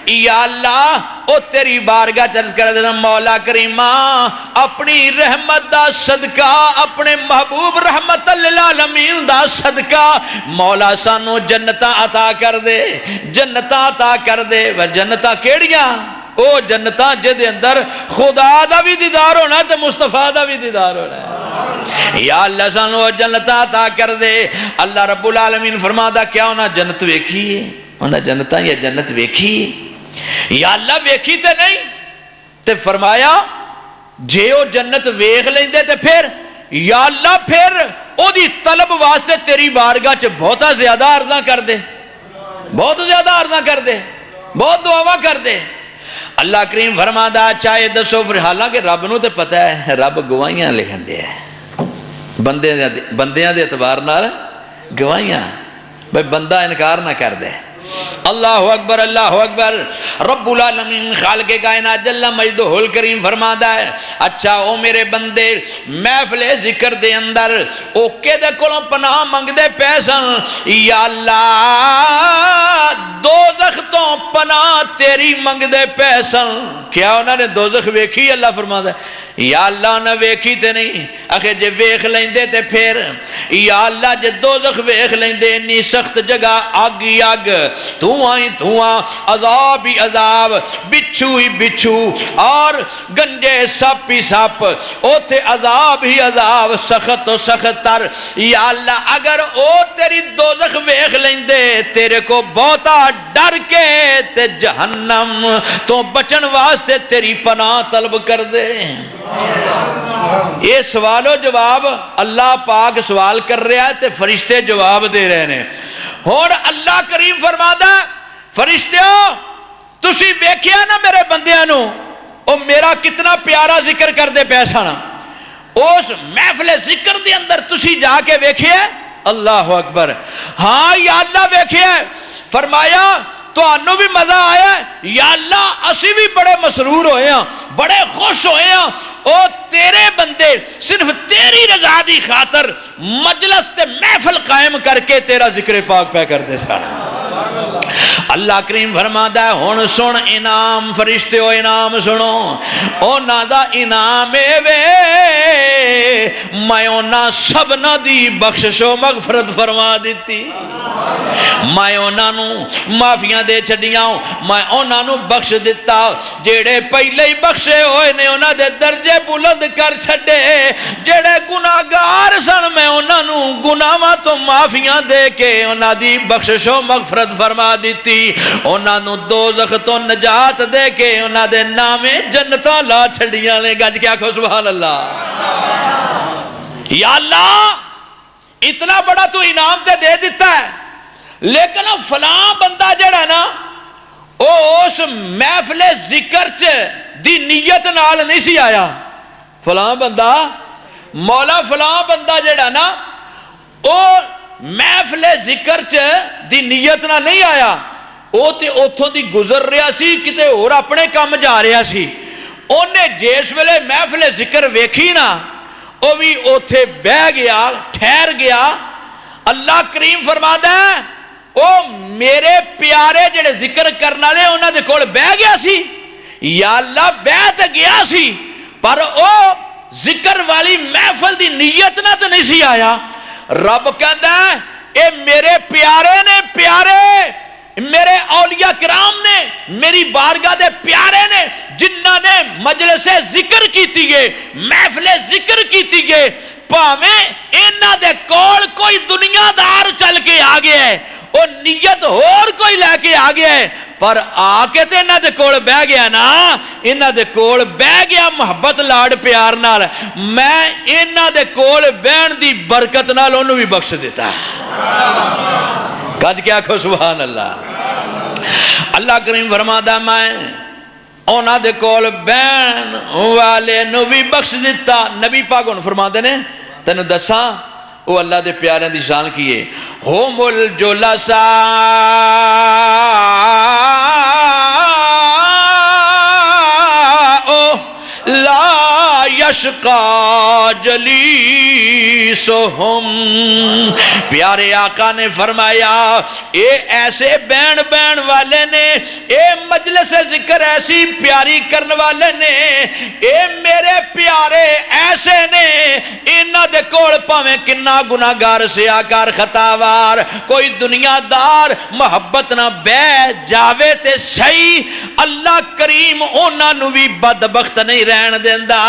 S1: یا اللہ او تیری بارگاہ چرز کر دے سن مولا کریمہ اپنی رحمت دا صدقہ اپنے محبوب رحمت للعالمین دا صدقہ مولا سانو جنتاں عطا کر دے جنتاں عطا کر دے و جنتاں کیڑیاں او جنتاں جدے اندر خدا دا بھی دیدار ہونا تے مصطفیٰ دا بھی دیدار ہونا یا اللہ سانو جنتاں عطا کر دے اللہ رب العالمین فرمادا کیا ہونا جنت ویکھی ہے انہاں جنتاں یا جنت ویکھی یا اللہ ویکھی تے نہیں تے فرمایا جے او جنت ویکھ لیندے تے پھر یا اللہ پھر او دی طلب واسطے تیری بارگاہ چ بہتا زیادہ عرضاں کر دے بہت زیادہ عرضاں کر دے بہت دعاواں کر دے اللہ کریم فرماتا چاہے دسو پھر، حالانکہ رب نو تے پتہ ہے، رب گواہیاں لکھن دیا ہے بندیاں دے اعتبار نال گواہیاں، بھئی بندہ انکار نہ کر دے۔ اللہ اکبر اللہ اکبر۔ رب العالمین خالق کائنات جل مجدہ الکریم فرماتا ہے اچھا او میرے بندے محفل ذکر دے اندر او کے دے کولوں پناہ منگ دے پیسن، یا اللہ دوزخ تو پناہ تیری منگ دے پیسن۔ کیا انہوں نے دوزخ ویکھی؟ اللہ فرماتا ہے یا اللہ نہ ویکھی تے نہیں، اکھے جے ویکھ لیندے تے پھر، یا اللہ جے دوزخ ویکھ لیندے انی سخت جگہ آگ ہی آگ، دھواں ہی دھواں، عذاب ہی عذاب، بچھو ہی بچھو، اور گنجے سپ ہی سپ، اوتھے عذاب ہی عذاب، سخت و سخت تر۔ یا اللہ اگر او تیری دوزخ ویکھ لیندے تیرے کو بہتا ڈر کے تے جہنم تو بچن واسطے تیری پناہ طلب کر دے۔ یہ سوال و جواب اللہ پاک سوال کر رہا ہے تے فرشتے جواب دے رہے ہیں۔ اور اللہ کریم فرماتا ہے فرشتیوں تسی ویکھیا نا میرے بندیاں نو او میرا کتنا پیارا ذکر کر دے پیسا نا، اس محفل ذکر دے اندر تسی جا کے ویکھیا؟ اللہ اکبر، ہاں یا اللہ ویکھیا۔ فرمایا تو انہوں بھی مزہ آیا ہے؟ یا اللہ اسی بھی بڑے مسرور ہوئے ہیں، بڑے خوش ہوئے ہیں، او تیرے بندے صرف تیری رضا دی خاطر مجلس تے محفل قائم کر کے تیرا ذکر پاک پہ کر دے سارا۔ اللہ کریم فرماتا ہے ہن سن انعام، فرشتے ہو انعام سنو، اونا دا انعام اے وے میں اونا سبنا دی بخشش و مغفرت فرما دیتی، میں اونا نو معافیاں دے چھڑیاں، میں اونا نو بخش دیتا، جیڑے پہلے ہی بخشے ہوئے نے اونا دے درجے بلند کر چھڑے، جیڑے گناہگار سن میں اونا نو گناہاں تو معافیاں دے کے اونا دی بخشش و مغفرت فرما دیتی، اونا نو دوزخ تو نجات دے کے اونا دے نامے جنتاں لا چھڑیاں لے۔ گج کیا کہو سبحان اللہ۔ یا اللہ اتنا بڑا تو انعام تے دے دیتا ہے، لیکن فلاں بندہ جڑا نا او اس محفل ذکر چ دی نیت نال نہیں سی آیا۔ فلاں بندہ مولا فلاں بندہ جڑا نا او محفل ذکر چ دی نیت نال نہیں آیا، او تے اوتھوں دی گزر رہا سی کتے اور اپنے کام جا رہا سی، اونے جس ویلے محفل ذکر ویکھی نا او بھی اوتھے بہ گیا ٹھہر گیا۔ اللہ کریم فرماتا ہے او میرے پیارے جڑے ذکر کرنا لے انہاں دے کول بہ گیا سی، یا اللہ بہ تے گیا سی پر او ذکر والی محفل دی نیت نہ تے نہیں سی آیا۔ رب کہندا ہے اے میرے پیارے نے، پیارے میرے اولیاء کرام نے، میری بارگاہ دے پیارے نے، جنہاں نے مجلس ذکر کیتی گے، محفل ذکر کیتی گے، پاویں انہاں دے کول کوئی دنیا دار چل کے آ گیا ہے، او نیت اور کوئی لے کے آ گیا ہے، پر آ کے تے انہاں دے کول بہ گیا نا، انہاں دے کول بہ گیا محبت لاڈ پیار نال، میں انہاں دے کول بہن دی برکت نال انہوں بھی بخش دیتا ہے۔ گج کیا کہو سبحان اللہ۔ اللہ کریم فرماتا میں اونا دے کول بہن والے نو بھی بخش دیتا۔ نبی پاک ان فرماتے نے تینو دساں وہ اللہ دے پیارے دی شان کیے، ہوم الجلساء لا یشقا جلیسہم۔ پیارے آقا نے فرمایا اے ایسے بین بین والے نے، اے مجلس ذکر ایسی پیاری کرن والے نے، اے میرے پیارے ایسے نے، انہاں دے کول پاویں کنا گناہگار سیاکار خطاوار کوئی دنیا دار محبت نہ بہ جاوے تے صحیح، اللہ کریم انہاں نو بھی بدبخت نہیں رہن دیندا،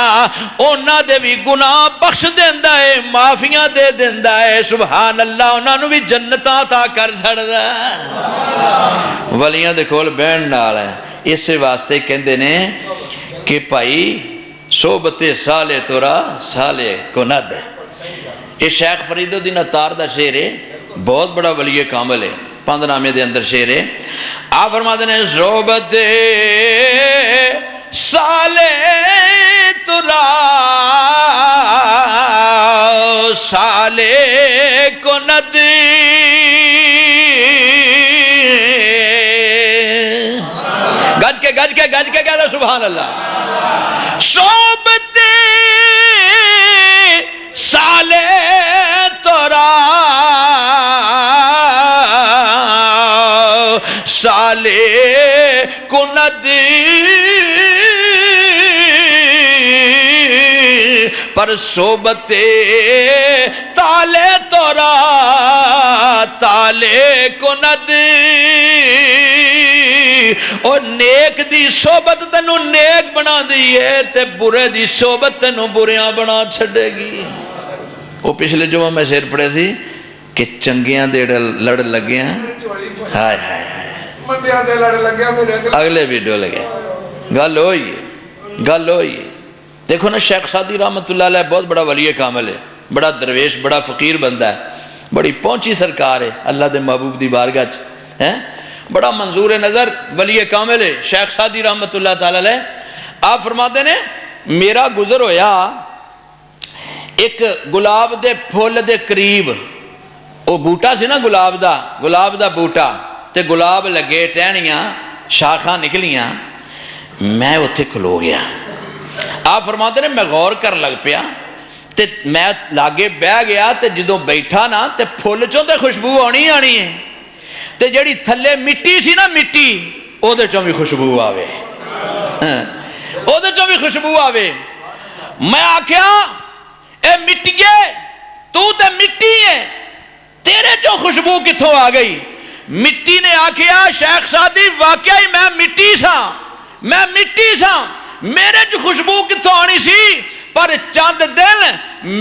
S1: انہاں دے بھی گناہ بخش دیندا ہے، معافیاں دے دیندا ہے، سبحان اللہ، انہاں نو بھی جنتاں عطا کر چھڑدا ہے۔ ولیاں دے کول بہن نال ہے، اس واسطے کہندے نے کہ بھائی صحبت صالح تورا صالح کند۔ یہ شیخ فرید الدین عطار دا شعر ہے، بہت بڑا ولی کامل ہے، پند نامے دے اندر شعر ہے۔ آپ فرماتے ہیں صحبت صالح ترا صالح کند گج کے کہتا سبحان اللہ صحبت صالح ترا صالح کند پر صحبت تالے تورا تالے کند اور نیک دی صحبت تینوں نیک بنا دیئے تے برے دی صحبت تینوں بریاں بنا چھڑے گی. وہ پچھلے جمعہ میں شعر پڑھے سی کہ چنگیاں دے لڑ لگیاں ہائے ہائے اگلے ویڈیو لگے گل ہوئی. دیکھو نا شیخ سعدی رحمت اللہ علیہ بہت بڑا ولی کامل ہے, بڑا درویش, بڑا فقیر بندہ ہے, بڑی پہنچی سرکار ہے اللہ دے محبوب دی بارگاہ ہے, بڑا منظور نظر ولی کامل ہے شیخ سعدی رحمت اللہ تعالی علیہ. آپ فرماتے ہیں میرا گزر ہویا ایک گلاب دے پھول دے قریب, وہ بوٹا سی نا گلاب دا بوٹا تے گلاب لگے ٹہنیاں شاخاں نکلیاں, میں اتھے کھلو گیا. آپ فرماتے ہیں میں غور کر لگ پیا تے میں لاگے بہ گیا تے جدوں بیٹھا نا تے پھول چوں تے خوشبو آنی ہے تے جڑی تھلے مٹی سی نا مٹی او دے چوں بھی خوشبو آوے, او دے چوں بھی خوشبو آوے. میں آکھیا اے مٹیے تو تے مٹی ہے تیرے چوں خوشبو کتھوں آ گئی؟ مٹی نے آکھیا شیخ سعدی واقعی میں مٹی سا میرے جو خوشبو کتوں آنی سی, پر چند دن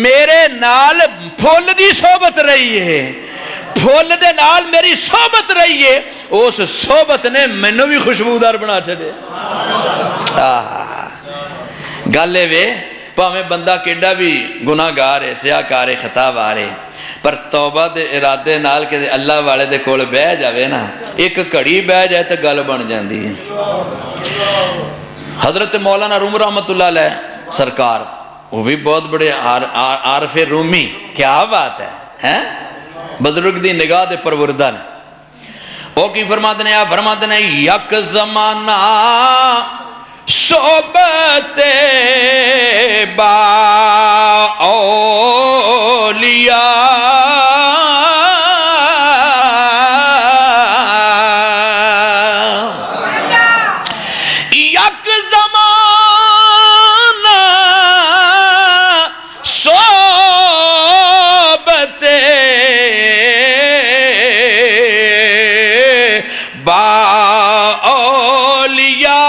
S1: میرے نال پھول دی صحبت رہی ہے, پھول دے نال میری صحبت رہی ہے, اس صحبت نے مینوں بھی خوشبودار بنا چھڑے. گالے وے پاویں بندہ کیڈا بھی گناہ گار ہے, سیاہکار ہے, خطا وار ہے, پر توبہ دے ارادے نال کہ اللہ والے دے کول بہ جاوے نا, ایک گھڑی بہ جائے تو گل بن جاندی ہے. حضرت مولانا روم رحمت اللہ علیہ سرکار وہ بھی بہت بڑے عارف رومی, کیا بات ہے, بزرگ دی نگاہ دے پروردہ نے. وہ کی فرماتے ہیں, آپ فرماتے ہیں یک زمانہ صحبت با اولیاء یک زمانہ صحبت با اولیاء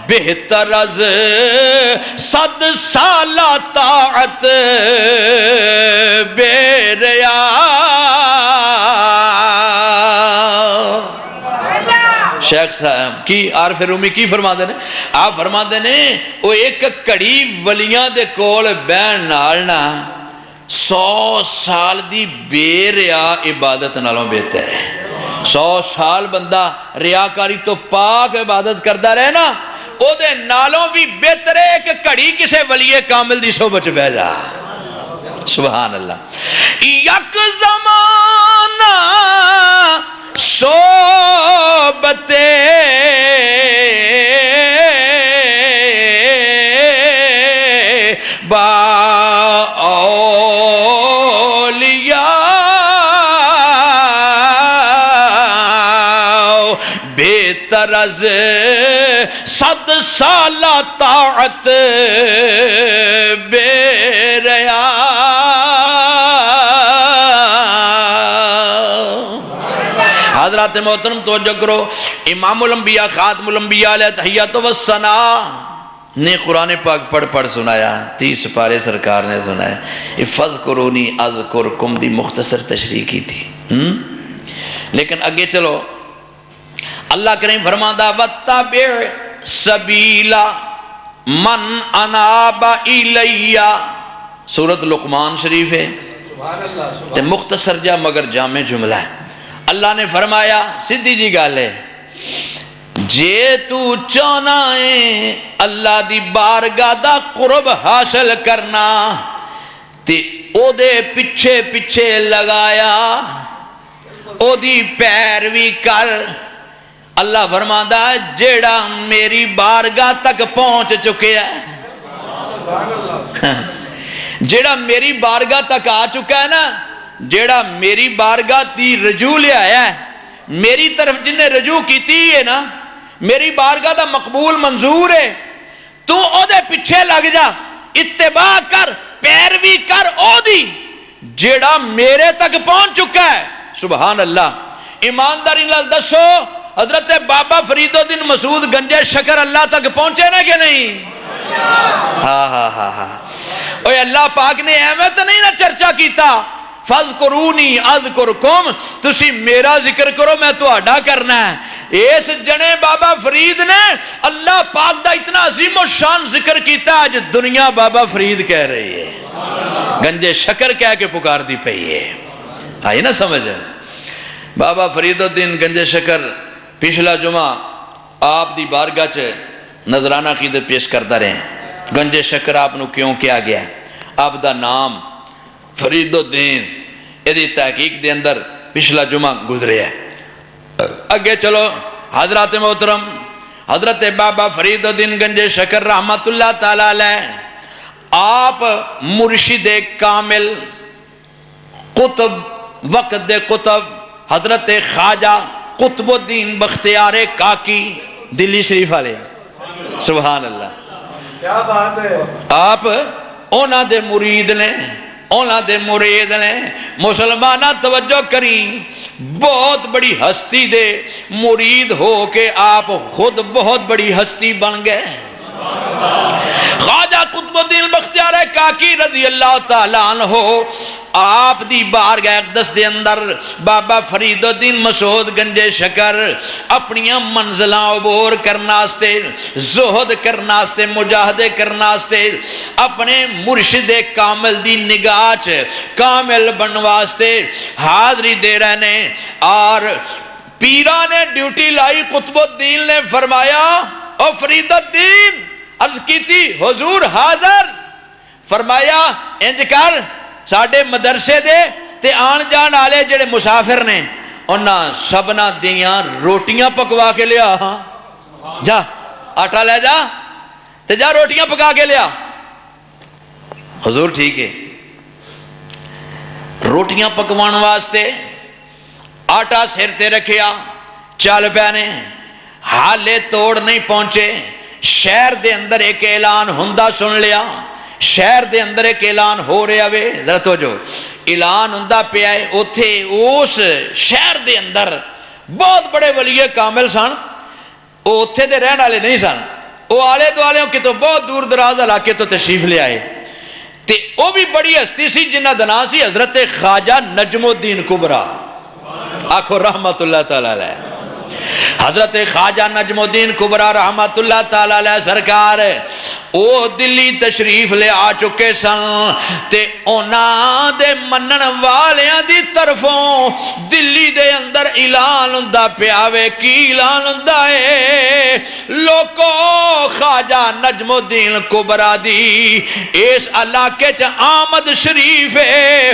S1: بہتر از 100 سالہ طاعت بے ریا. شیخ صاحب کی عارف رومی کی فرما دینے, آپ فرما دینے وہ ایک کڑی ولیاں دے کول بین نالنا 100 سال دی بے ریا عبادت نالوں بہتر ہے. 100 سال بندہ ریاکاری تو پاک عبادت کردہ رہے نا, او دے نالوں بھی بہتر ہے کہ کڑی کسے ولی کامل دی صحبت بہ جا. سبحان اللہ. یک زمانہ صحبت با اولیاء بہتر از 100 سالہ طاعت بے ریا. حضرات محترم توجہ کرو, امام الانبیاء خاتم الانبیاء علیہ تحیات و ثناء نے قرآن پاک پڑھ سنایا, 30 پارے سرکار نے سنایا. فَذْكُرُونِي أَذْكُرْكُمْ دی مختصر تشریح کی تھی. لیکن اگے چلو, اللہ کریم فرماتا وَاتَّبِعْ سَبِيلَ مَنْ أَنَابَ إِلَيَّ, سورۃ لقمان شریف ہے, تے مختصر جا مگر جامع جملہ ہے. اللہ نے فرمایا سیدھی جی گل ہے جے تو چاہنا ہے اللہ دی بارگاہ دا قرب حاصل کرنا تے او دے پچھے پچھے لگایا او دی پیروی کر. اللہ فرماندا ہے جیڑا میری بارگاہ تک پہنچ چکے ہے جیڑا میری بارگاہ تک آ چکا ہے نا جیڑا میری بارگاہ دی رجوع لے آیا ہے میری طرف جن نے رجوع کیتی ہے نا میری بارگاہ دا مقبول منظور ہے تو او دے پیچھے لگ جا اتباع کر پیروی کر او دی جیڑا میرے تک پہنچ چکا ہے. سبحان اللہ. ایمانداری نال دسو حضرت بابا فرید الدین مسعود گنجے شکر اللہ تک پہنچے نا کہ نہیں؟ ہاں ہاں ہاں ہاں. اوے اللہ پاک نے ایویں تو نہیں نا چرچا کیتا فَذْكُرُونِي أَذْكُرْكُمْ تسی میرا ذکر کرو میں تہاڈا کرنا ہے. اس جنے بابا فرید نے اللہ پاک دا اتنا عظیم و شان ذکر کیتا آج دنیا بابا فرید کہہ رہی ہے گنجے شکر کہہ کے پکار دی پئی ہے. آئی نا سمجھ بابا فرید الدین گنجے شکر پچھلا جمعہ آپ دی بارگاہ چ نظرانہ عقیدت پیش کرتا رہے ہیں. گنجے شکر آپ نو کیوں کیا گیا ہے آپ دا نام فرید الدین یہ تحقیق دے اندر پچھلا جمعہ گزرے ہے. اگے چلو حضرات محترم حضرت بابا فرید الدین گنجے شکر رحمت اللہ تعالی علیہ آپ مرشد کامل قطب وقت دے قطب حضرت خواجہ قطب الدین بختیار کاکی دلی شریف والے. سبحان اللہ.
S3: کیا بات ہے.
S1: آپ اونا دے مرید نے اونا دے مرید نے مسلمانہ توجہ کریں بہت بڑی ہستی دے مرید ہو کے آپ خود بہت بڑی ہستی بن گئے. خواجہ قطب الدین بختیار کاکی رضی اللہ تعالیٰ عنہ آپ دی بارگاہ اقدس دے اندر بابا فرید الدین مسعود گنجے شکر اپنیاں منزلاں عبور کرناستے زہد کرناستے مجاہدے کرناستے اپنے مرشد کامل دی نگاہ کامل بنواستے حاضری دے رہنے اور پیرا نے ڈیوٹی لائی. قطب الدین نے فرمایا او فرید الدین عرض کی تھی حضور حاضر. فرمایا انج کر ساڑھے مدرسے دے تے آن جان آلے جڑے مسافر نے انہاں سبنا دیاں روٹیاں پکوا کے لیا. ہاں جا آٹا لے جا تے جا روٹیاں پکا کے لیا. حضور ٹھیک ہے. روٹیاں پکوان واسطے آٹا سر تے رکھیا چل پیانے حالے توڑ نہیں پہنچے. شہر دے اندر ایک اعلان ہندہ سن لیا شہر دے اندر ایک اعلان ہو رہا وے ذرا تو جو اعلان ہندہ پہ آئے اتھے اس شہر دے اندر بہت بڑے ولی کامل سن وہ اتھے دے رہن والے نہیں سن وہ آلے دوالوں کی تو بہت دور دراز علاقے تو تشریف لے آئے تے وہ بھی بڑی ہستی سی جنہ دنا سی حضرت خواجہ نجم الدین کبرا. آخو رحمت اللہ تعالی علیہ. حضرت خواجہ نجم الدین کبرا رحمت اللہ تعالی علیہ سرکار او دلی تشریف لے آ چکے سن تے اونا دے منن والیاں دی طرفوں دلی دے اندر اعلان ہوندا پیاوے کی اعلان ہوندا ہے لوکو خواجہ نجم الدین کبرا دی اس علاقے چ آمد شریف ہے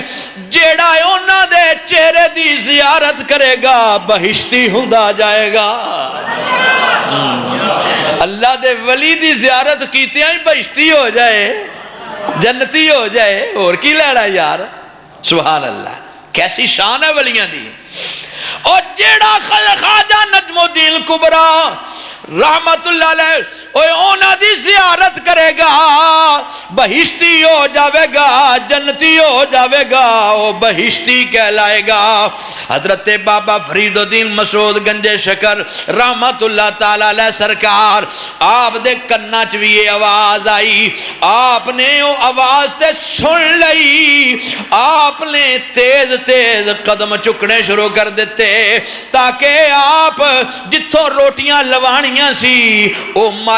S1: جیڑا اونا دے چہرے دی زیارت کرے گا بہشتی ہوندا جائے گا. اللہ دے ولی دی زیارت کیتے ہیں بہشتی ہو جائے جنتی ہو جائے اور کی لیڑا یار. سبحان اللہ. کیسی شان ہے ولیاں دی. اور جیڑا خواجہ نجم الدین کبرا رحمت اللہ علیہ اونا دی زیارت کرے گا بہشتی ہو جاوے گا جنتی ہو جاوے گا او بہشتی کہلائے گا. حضرت بابا فرید الدین مسعود گنجے شکر رحمت اللہ تعالی علیہ سرکار آپ دے کنہ چوی یہ آواز آئی آپ نے وہ آواز تے سن لئی آپ نے تیز تیز قدم چکنے شروع کر دیتے تاکہ آپ جتھوں روٹیاں لوانیاں سی او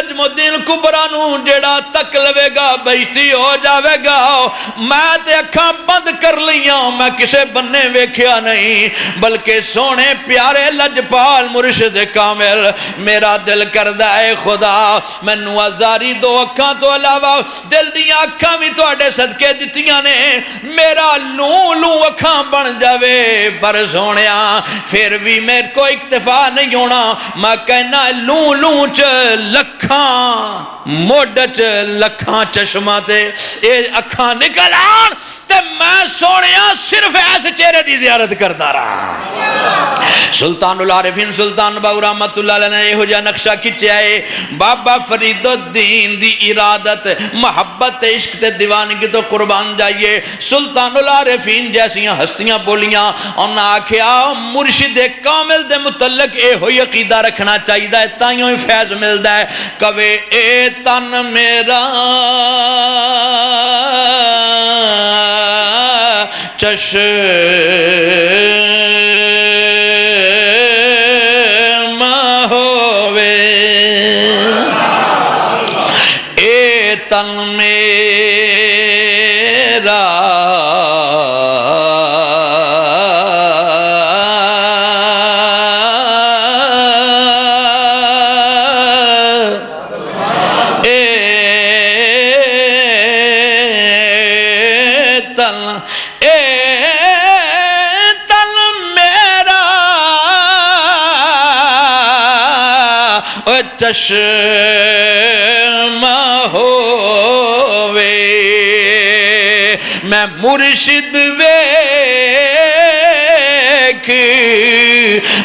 S1: نجمالدین کبرا نو جیڑا تک لوے گا بہشتی ہو جاوے گا میں تے اکھاں بند کر لیاں میں کسے بننے ویکھیا نہیں بلکہ سونے پیارے لجپال مرشد کامل میرا دل کردہ اے خدا میں نوازاری دو اکھاں تو علاوہ دل دیاں اکھاں بھی تو اڈے صدقے دتیاں نے میرا لوں لوں اکھاں بن جاوے پر سونیاں پھر بھی میرے کو اکتفا نہیں ہونا میں کہنا لوں لوں چ لکھاں موڈ چ لکھاں چشمہ تے اے اکھاں نکل آن تے میں سونیاں صرف ایسے چہرے دی زیارت کرتا رہا سلطان العارفین سلطان باو رحمت اللہ علیہ نے یہ ہو جا نقشہ کچھے آئے بابا فرید الدین دی ارادت محبت عشق تے دیوانگی تو قربان جائیے سلطان العارفین جیسیاں ہستیاں بولیاں اور نہ آکھیا مرشد کامل دے متعلق اے ہوئی عقیدہ رکھنا چاہیے دا ہے تائیوں ہی فیض ملدا ہے کبے اے تن میرا چشمہ ہووے اے تن میرا چشمہ ہووے میں مرشد ویکھ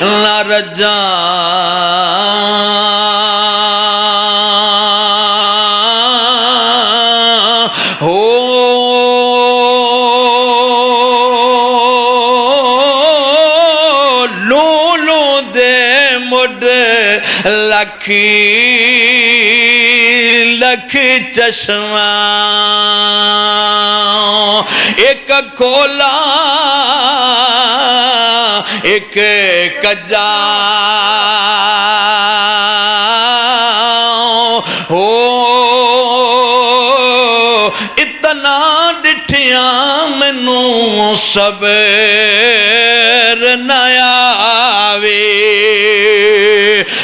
S1: نہ رجاں ہو لولو دے مڈ لکھی لکھ چشمہ ایک کھولا ایک کجا ہو اتنا ڈٹھیاں مینوں صبر نہ آوے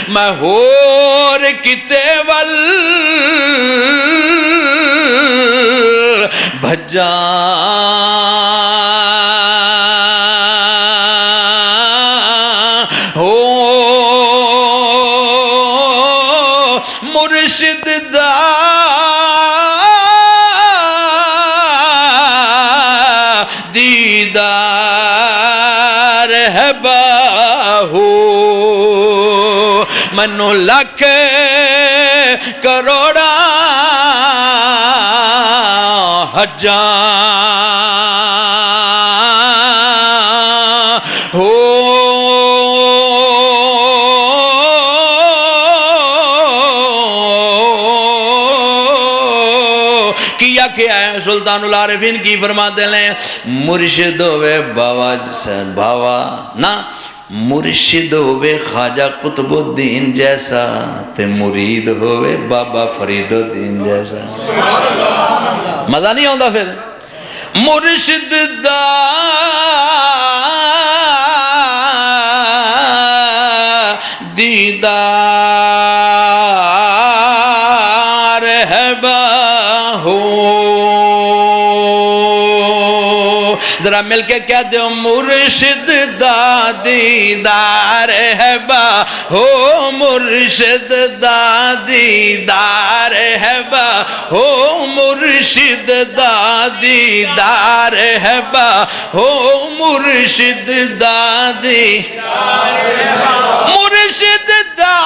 S1: میں ہور کتے ول بھجاں ہو مرشد دا دیدار ہے باہو منو لکھ کروڑا حجاں ہو کیا ہے سلطان العارفین کی فرماتے ہیں مرشد ہوئے باوا باوا نہ مرشد ہوئے خواجہ قطب الدین جیسا تے مرید ہوئے بابا فرید الدین جیسا مزہ نہیں ہوندہ پھر مرشد دا دیدار ہے باہو ذرا مل کے کہہ دو مرشد دا دیدار ہے باہو مرشد دا دیدار ہے باہو مرشد دا دیدار ہے باہو مرشد دا دیدار ہے باہو مرشد دا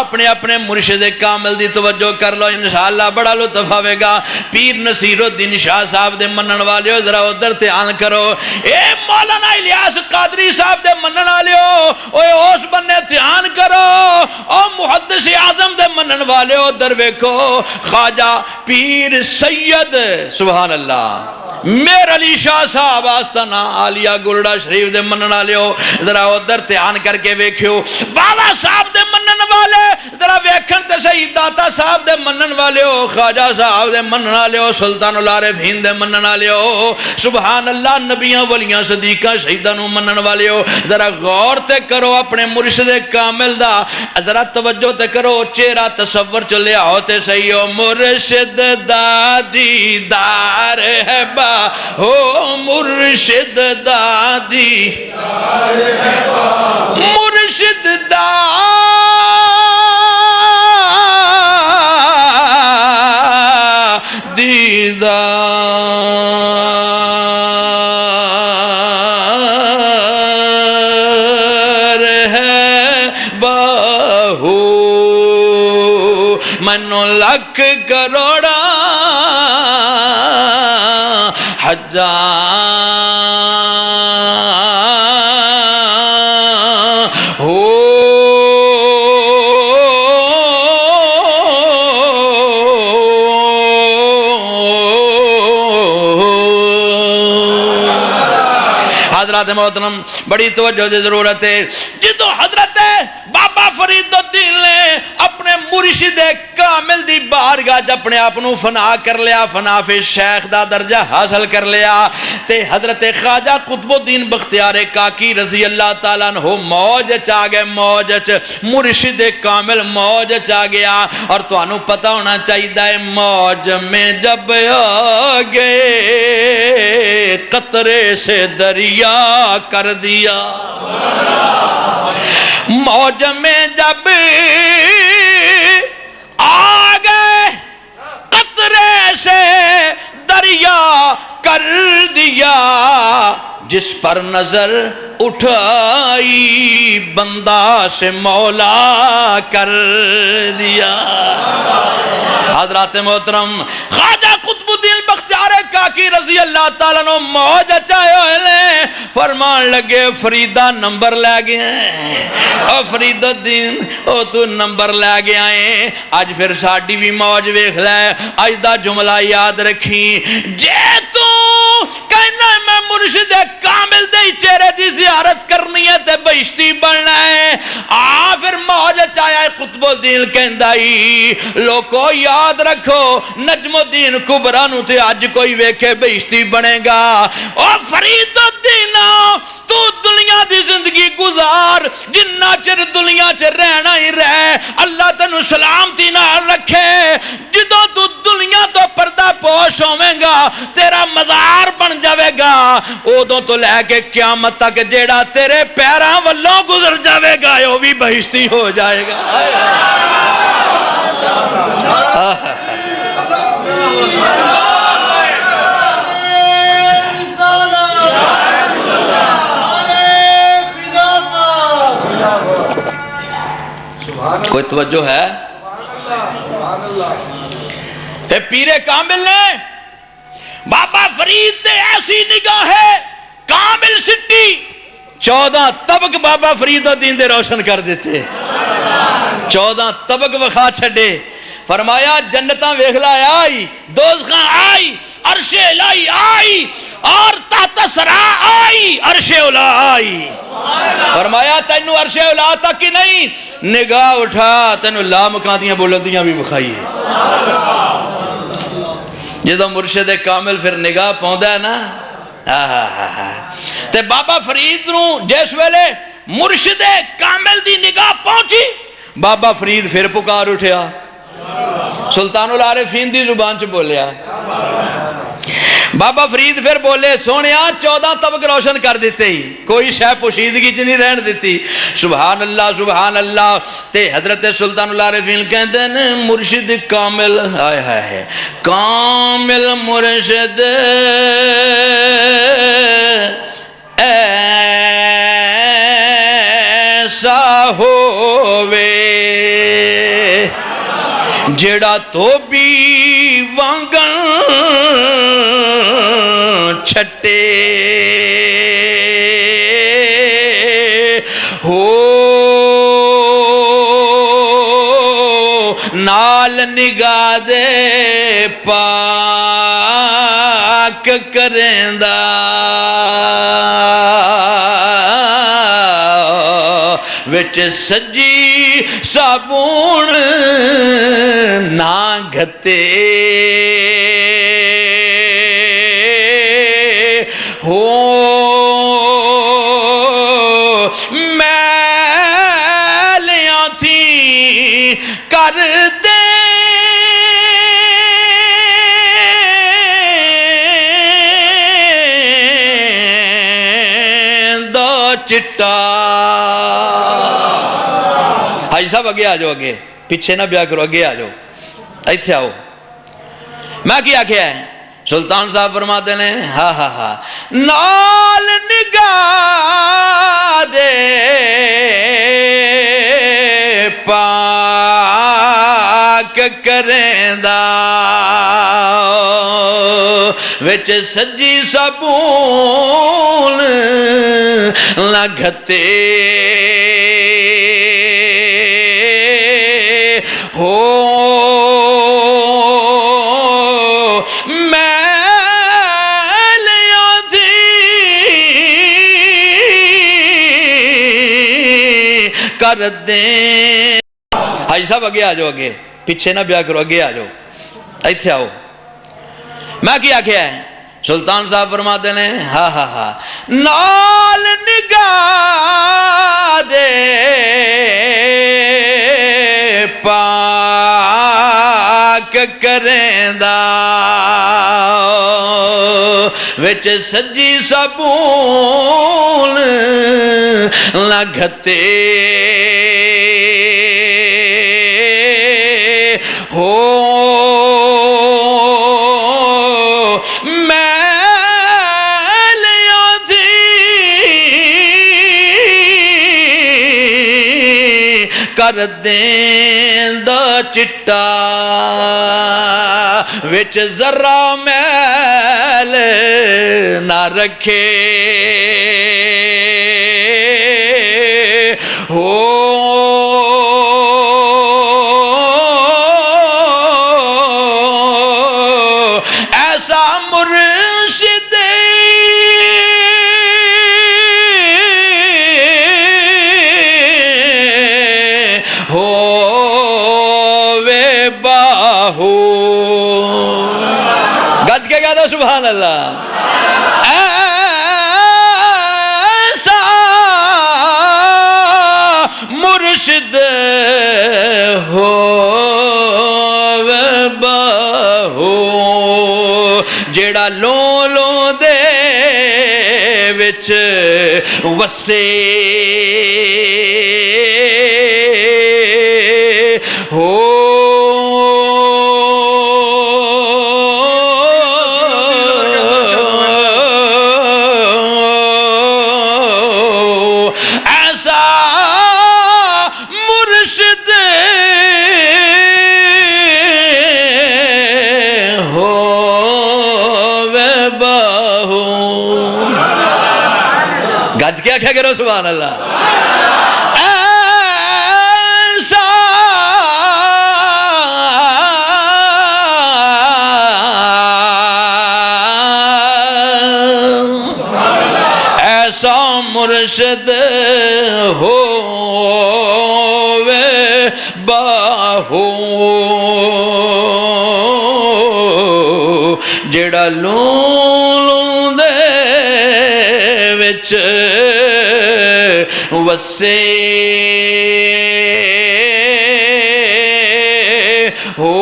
S1: اپنے اپنے مرشد کامل دی توجہ کر لو، انشاءاللہ بڑا لطف آوے گا۔ پیر نصیر الدین شاہ صاحب دے منن والے ذرا ادھر دھیان کرو، اے مولانا الیاس قادری صاحب دے منن والے اوے اس بننے دھیان کرو، او محدث اعظم دے منن والے ادھر ویکھو، خواجہ پیر سید سبحان اللہ میر علی شاہ صاحب آستانہ عالیہ گلڑا شریف دے منن والے ذرا ادھر دھیان کر کے ویکھو، بابا صاحب دے منن والے ذرا ویکھن تے صحیح، داتا صاحب دے منن والے خواجہ صاحب دے منن والے سلطان العارفین دے منن والے سبحان اللہ نبیاں ولیاں صدیقاں شہیداں نو منن والے ذرا غور تے کرو اپنے مرشد کامل دا، ذرا توجہ تے کرو، چہرہ تصور چ لیاؤ تے صحیح، او مرشد دا دیدار ہے با ہو مرشد دا دیدار ہے با مرشد دا دیدار ہے باہو، منو لکھ کروڑا ہزار ہو حضرات محترم بڑی توجہ دی ضرورت ہے، جدو حضرت بابا فرید الدین نے اپنے مرشد کامل دی بارگاہ چ اپنے آپ نو فنا کر لیا، فنا فی شیخ دا درجہ حاصل کر لیا، تے حضرت خواجہ قطب الدین بختیار کاکی رضی اللہ تعالیٰ عنہ موج چا گئے، موج چ مرشد کامل موج چا گیا، اور تو انو پتہ ہونا چاہیے موج میں جب آگے قطرے سے دریا کر دیا، موج میں جب آگے قطرے سے دریا کر دیا، جس پر نظر اٹھائی بندہ سے مولا کر دیا۔ حضرات محترم خواجہ قطب الدین بختیار کاکی رضی اللہ تعالیٰ عنہ موج چاہے ہوئے لیں، فرمان لگے فریدہ نمبر لے گئے، او فرید الدین او تو نمبر لے گیا ہے، آج پھر ساڑی بھی موج ویکھ لے، آج دا جملہ یاد رکھی، جے تو کہنا ہے میں مرشد کامل دے چہرے دی زیارت کرنی ہے تے بہشتی بننا ہے، پھر موج چاہے قطب الدین کہندائی، لوگو یاد رکھو نجم الدین کبرا نو تے آج کوئی ویکھے بہشتی بنے گا، او فرید الدین تو دنیا دی زندگی گزار، جنہ چر دنیا چر رہنا ہی رہ، اللہ تنو سلامتی نہ رکھے، جدو تو دنیا تو پردہ پوش ہوئیں گا تیرا مزار بن جاوے گا، اودوں تو لے کے قیامت تک جیڑا تیرے پیران والوں گزر جاوے گا وہ بھی بہشتی ہو جائے گا۔ کوئی توجہ ہے؟ اے پیر کامل نے بابا فرید تے ایسی نگاہ ہے کامل سٹی 14 طبق بابا فرید الدین دے روشن کر دیتے، 14 طبق وخا چھڑے، فرمایا جنتاں ویکھلا آئی، دوزخاں آئی، عرش الہی آئی، اور تحت سرا آئی، عرش اولا آئی، فرمایا تینو عرش اولا تک ہی نہیں، نگاہ اٹھا تینو لا مکاندیاں بلندیاں بھی بکھائیے۔ جدو مرشد کامل پھر نگاہ پوندا ہے نا، تے بابا فرید نو جس ویلے مرشد کامل دی نگاہ پہنچی، بابا فرید پھر پکار اٹھیا، سلطان العارفین دی زبان چ بولیا، بابا فرید پھر بولے سونیا 14 طبق روشن کر دیتے ہی، کوئی شے پوشیدگی چ نہیں رہن دیتی، سبحان اللہ سبحان اللہ۔ تے حضرت سلطان العارفین کہتے ہیں مرشد کامل، ہائے ہائے کامل مرشد ایسا ہووے جیڑا توبی وانگن چھٹے ہو نال نگاہ دے پاک کریندا وچ سجی صابون نہ گھتے ہو میلیاں تھی کر دے دو چٹا حاجی صاحب اگے آ جاؤ اگے پیچھے نہ بیا کرو اگے آ جاؤ ایتھے آؤ میں کیا ہے سلطان صاحب فرماتے ہیں ہاں ہاں ہاں نال نگاہ دے پاک کریندا وچ سجی صابون لگتے ہو میلیاں تھی کر دیں حاجی صاحب اگے آ جاؤ اگے پیچھے نہ بیا کرو اگے آ جاؤ ایتھے آؤ میں کیا ہے سلطان صاحب فرماتے ہیں ہاں ہاں ہاں نال نگاہ دے پاک کریندا وچ سجی صابون لگتے ہو میلیاں تھی کر دیں دا چٹا وچ ذرہ میل نہ رکھے ہو ایسا مرشد ہووے باہو گج کے کہہ دو سبحان اللہ ایسا مرشد ہووے باہو جیڑا لو لو دے وچ وسے ہو ایسا مرشد ہووے باہو گج کیا کرو سبحان اللہ ایسا مرشد ہووے باہو جیڑا لوں دے وچ وسے ہو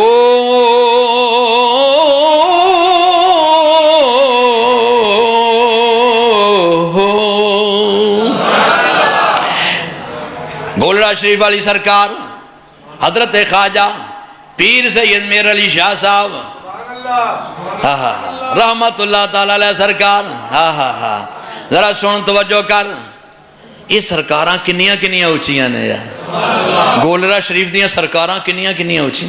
S1: گولڑا شریف والی سرکار حضرت خواجہ پیر سید میر علی شاہ صاحب رحمت اللہ تعالی علیہ سرکار ذرا سن توجہ کر یہ سرکاراں کنیاں کنیاں اچھیاں نے یار گولڑا شریف دیاں سرکاراں کنیاں کنیاں اچھی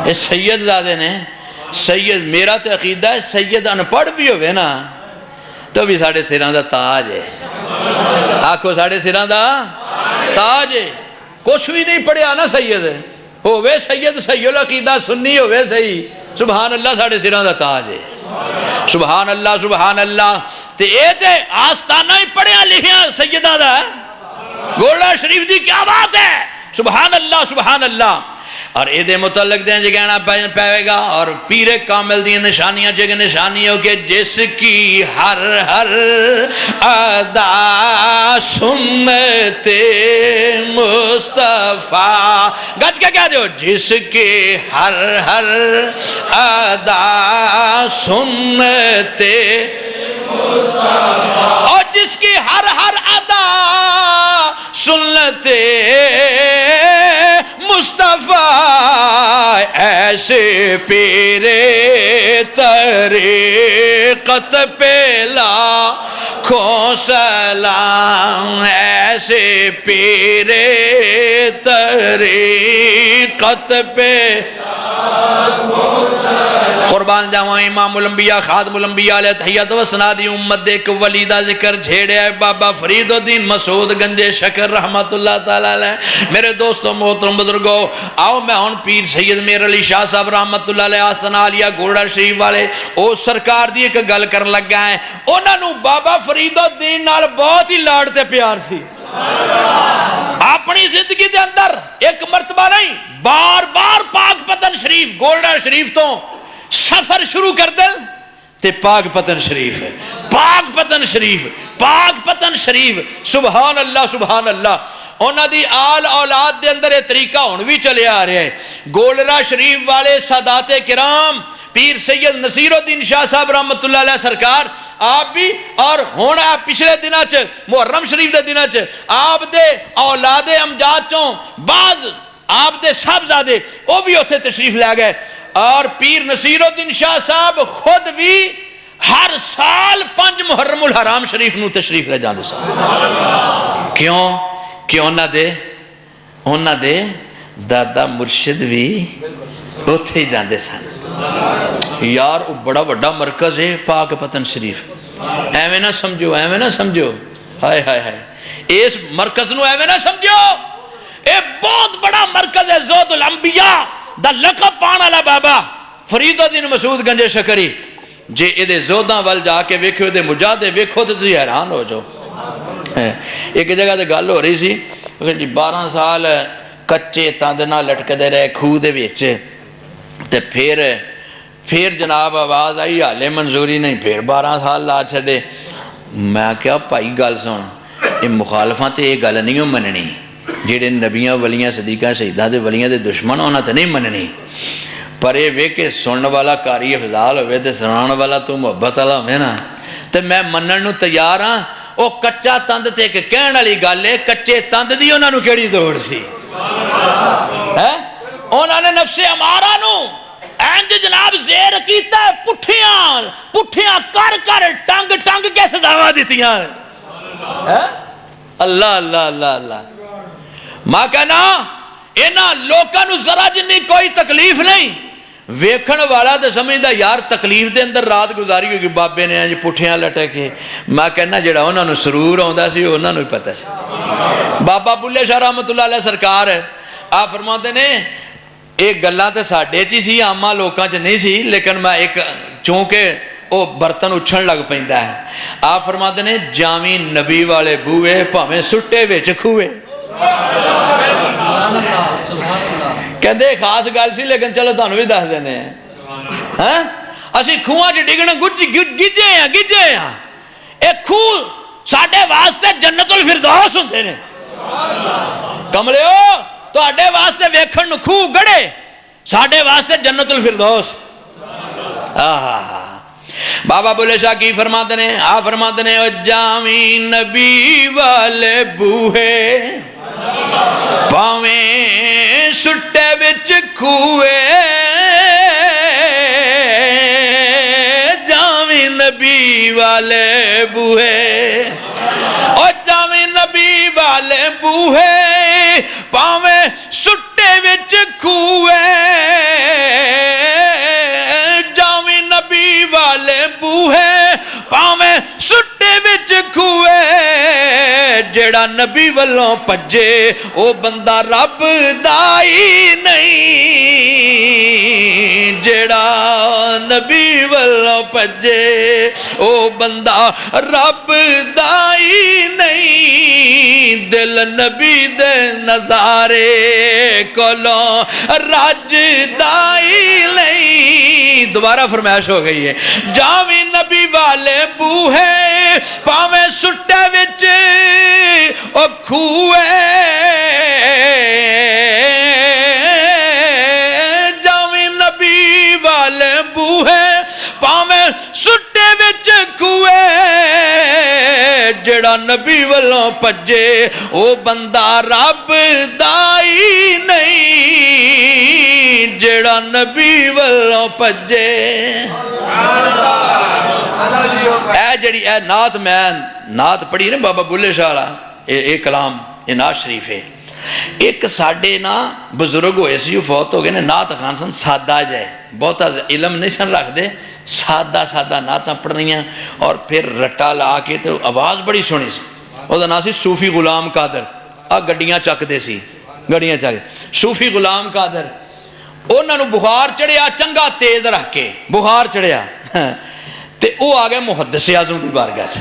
S1: یہ سید زادے نے سید میرا تے عقیدہ ہے سید ان پڑھ بھی ہوئے نا تو بھی ساڑھے سران دا تاج ہے آکھو ساڑھے سران دا تاج ہے کچھ بھی نہیں پڑھیا نا سید ہوئے سید سید العقیدہ سنی ہوئے صحیح سبحان اللہ ساڑھے سران دا تاج ہے سبحان اللہ تے اے تے آستانہ ہی پڑھیا لکھیا سیدہ دا ہے گولڑا شریف دی کیا بات ہے سبحان اللہ اور اے دے متعلق دیں جگہنا پہے گا اور پیر کامل دی نشانیاں جگہ نشانیوں کے جس کی ہر ہر ادا سنت مصطفیٰ گج کے کیا دیو جس کے ہر ہر ادا سنت مصطفیٰ اور جس کی ہر ہر ادا سنت مصطفیٰ ایسے پیرے طریقت پہ لاکھوں سلام ایسے پیرے طریقت پہ قربان جاواں امام الانبیاء خادم الانبیاء علیہ تحیت و سنادی امت دیکھ ولیدہ ذکر جھیڑے ہے بابا فرید الدین مسعود گنجے شکر رحمت اللہ تعالیٰ علیہ میرے دوستوں محترم بزرگوں آؤ میں ہون پیر سید میر علی شاہ صاحب رحمت اللہ علیہ آستانہ علیہ گولڑا شریف والے او سرکار دی ایک گل کر لگ گئے ہیں انہوں نے بابا فرید الدین نال بہت ہی لاڑتے پیار سی اپنی زندگی دے اندر ایک مرتبہ نہیں بار بار پاک پتن شریف گولڑا شریف تو سفر شروع کر دل تے پاک پتن شریف ہے پاک پتن شریف سبحان اللہ انہاں دی آل اولاد دے اندر یہ طریقہ ہون بھی چلے آ رہے ہیں گولڑا شریف والے سادات کرام پیر سید نصیر الدین شاہ صاحب رحمت اللہ علیہ سرکار آپ بھی اور ہونا پچھلے دنہ چ محرم شریف دے دنہ چ آپ دے اولاد امجاد چوں بعض آپ دے صاحبزادے وہ بھی ہوتے تشریف لے گئے اور پیر نصیر الدین شاہ صاحب خود بھی ہر سال 5 محرم الحرام شریف نو تشریف لے جاندے سن کیوں انہاں دے دادا مرشد بھی اتھے ہی جاندے سن یار بڑا بڑا مرکز ہے پاک پتن شریف ایویں نہ سمجھو ہائے ہائے ہائے اس مرکز نو ایویں نہ سمجھو اے بہت بڑا مرکز ہے زود الانبیاء دا لقب پانا لا بابا فرید الدین مسعود گنجے شکری جے ادھے زوداں وال جا کے ویکھو ادھے مجاہدے ویکھو تو تھی حیران ہو جاؤ ایک جگہ تے گل ہو رہی سی 12 سال کچے تاندنا لٹک دے رہے کھو دے ویچے تے پھر جناب آواز آئی حالے منظوری نہیں پھر 12 سال لا چھڑے میں کیا پائی گل سن یہ مخالفاں تے یہ گل نہیں مننی جیڑے نبیاں ولیاں صدیقہ شہیداں دے ولیاں دے دشمن ہونا تے نہیں مننی پر یہ وے کہ سنن والا کاری افضال ہوئے تے سنان والا تو محبت والا ہوئے نا تے میں منن نو تیار ہاں او کچا تند تے ایک کہن والی گل ہے کچے تند دی انہاں نو کیڑی دوڑ سی انہاں نے نفس امارہ نو اینج جناب زیر کیتا ہے پٹھیاں کر ٹنگ کے سزاواں دتیاں اللہ ماں کہنا انہاں لوکاں نو ذرا جنی کوئی تکلیف نہیں ویکھن والا تے سمجھدا یار تکلیف دے اندر رات گزاری ہوگی بابے نے انج پٹھیاں لٹک کے میں کہنا جڑا انہاں نو سرور آوندا سی انہاں نو ہی پتہ سی بابا بلے شاہ رحمت اللہ علیہ سرکار آپ فرماتے نے ایک گلاں تے ساڈے چ سی عامہ لوکاں چ نہیں سی لیکن میں ایک چونکہ او برتن اچھن لگ پیندا ہے آپ فرماتے نے جاویں نبی والے بوئے بھاویں سٹے وچ کھوئے کہندے خاص گل سی لیکن چلو تانوں بھی دس دینے ہیں اسی کھواں چ ڈگنا گجے ہاں اے کھوہ ساڈے واسطے جنت الفردوس ہوندے نے کملیو تواڈے واسطے ویکھن نوں کھوہ گڑے ساڈے واسطے جنت الفردوس بابا بلے شاہ کی فرماتے ہیں آپ فرماتے ہیں جاویں نبی والے بوہے پاویں سٹے وچ کھوئے جاویں نبی والے بوہے او جاویں نبی والے بوہے جیڑا نبی والوں پجے او بندہ رب دائی نہیں جیڑا نبی والوں پجے او بندہ رب دائی نہیں دل نبی دے نظارے کولوں رج دائی نہیں دوبارہ فرمائش ہو گئی ہے جاویں نبی والے بوہے پاویں سٹے وچ او کھوئے جاویں نبی والے بوہے پاویں سٹے وچ کھوئے جڑا نبی والوں پجے او بندہ رب دائی نہیں جڑا نبی والوں پجے اے جڑی اے نعت میں نعت پڑھی نا بابا بلے شاہ اے کلام اے نعت شریف ہے ایک ساڑھے نا بزرگ ہوئے سی فوت ہو گئے نعت خان سن سادہ جائے بہت علم نہیں سن رکھ دے سادہ سادہ نعتاں پڑھنیاں اور پھر رٹا لا کے تو آواز بڑی سونی سی او دا نام سی صوفی غلام قادر گڈیاں چک دے سی گڈیاں چک صوفی غلام قادر انہاں نو بخار چڑھیا چنگا تیز رکھ کے بخار چڑھیا تے او آگئے محدث اعظم دی بارگاہ چ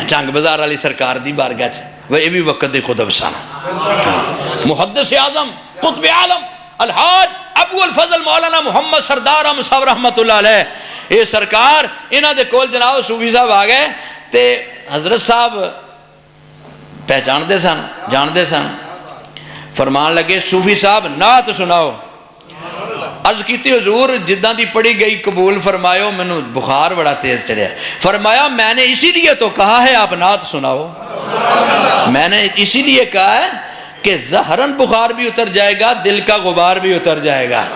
S1: چنگ بازار علی سرکار دی بارگاہ چ وہ یہ بھی وقت دے خود افسانہ محدث اعظم قطب عالم الحاج ابو الفضل مولانا محمد سردار احمد صاحب رحمت اللہ علیہ یہ سرکار انہاں دے کول جناب صوفی صاحب آگئے تے حضرت صاحب پہچان دے سن جان دے سن فرمان لگے صوفی صاحب نعت سناؤ عرض کیتی حضور جداں دی پڑھی گئی قبول فرمایو میں نے بخار بڑا تیز چڑھیا فرمایا میں نے اسی لیے تو کہا ہے آپ نعت سناؤ میں نے اسی لیے کہا ہے کہ ظاہراً بخار بھی اتر جائے گا دل کا غبار بھی اتر جائے گا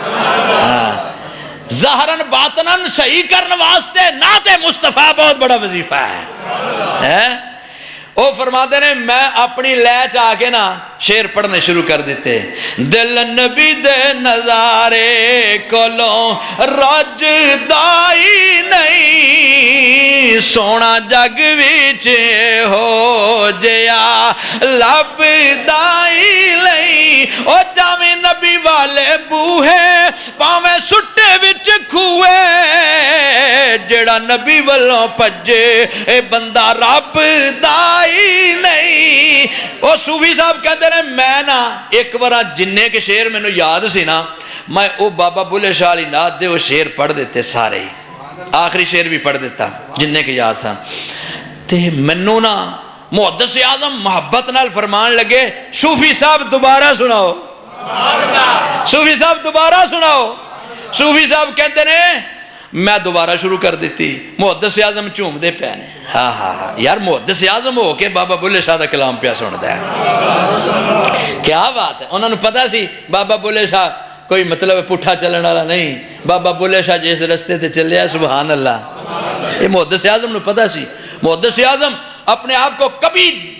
S1: ظاہراً باطناً صحیح کرنے واسطے نعت مصطفیٰ بہت بڑا وظیفہ ہے او فرماتے ہیں میں اپنی لیچ آکے نا شعر پڑھنے شروع کر دیتے دل نبی دے نظارے کولوں رج دائی نہیں سونا جگ وچ ہو جیا لب دائی نہیں او جاویں نبی والے بوہے پاویں سٹے وچ کھوئے جڑا نبی والوں پجے اے بندہ رب دائی نہیں او صوفی صاحب کہتے ہیں میں نا ایک بار جننے کے شعر میں نے یاد سی نا میں او بابا بلے شاہ علی نعت دے وہ شعر پڑھ دیتے سارے ہی آخری شعر بھی پڑھ دیتا جننے کے یاد تھا تے منو نا محدث اعظم محبت نال فرمان لگے صوفی صاحب دوبارہ سناؤ صوفی صاحب دوبارہ سناؤ صوفی صاحب کہتے ہیں میں دوبارہ شروع کر دیتی محدث اعظم چوم دے پیانے ہاں ہاں ہاں یار محدث اعظم ہو کے بابا بلے شاہ دا کلام پیا سندا ہے کیا بات ہے انہوں نے پتا سی بابا بلے شاہ کوئی مطلب پٹھا چلن والا نہیں بابا بلے شاہ جس رستے تے چلیا سبحان اللہ یہ محدث اعظم نے پتا سی محدث اعظم اپنے آپ کو کبھی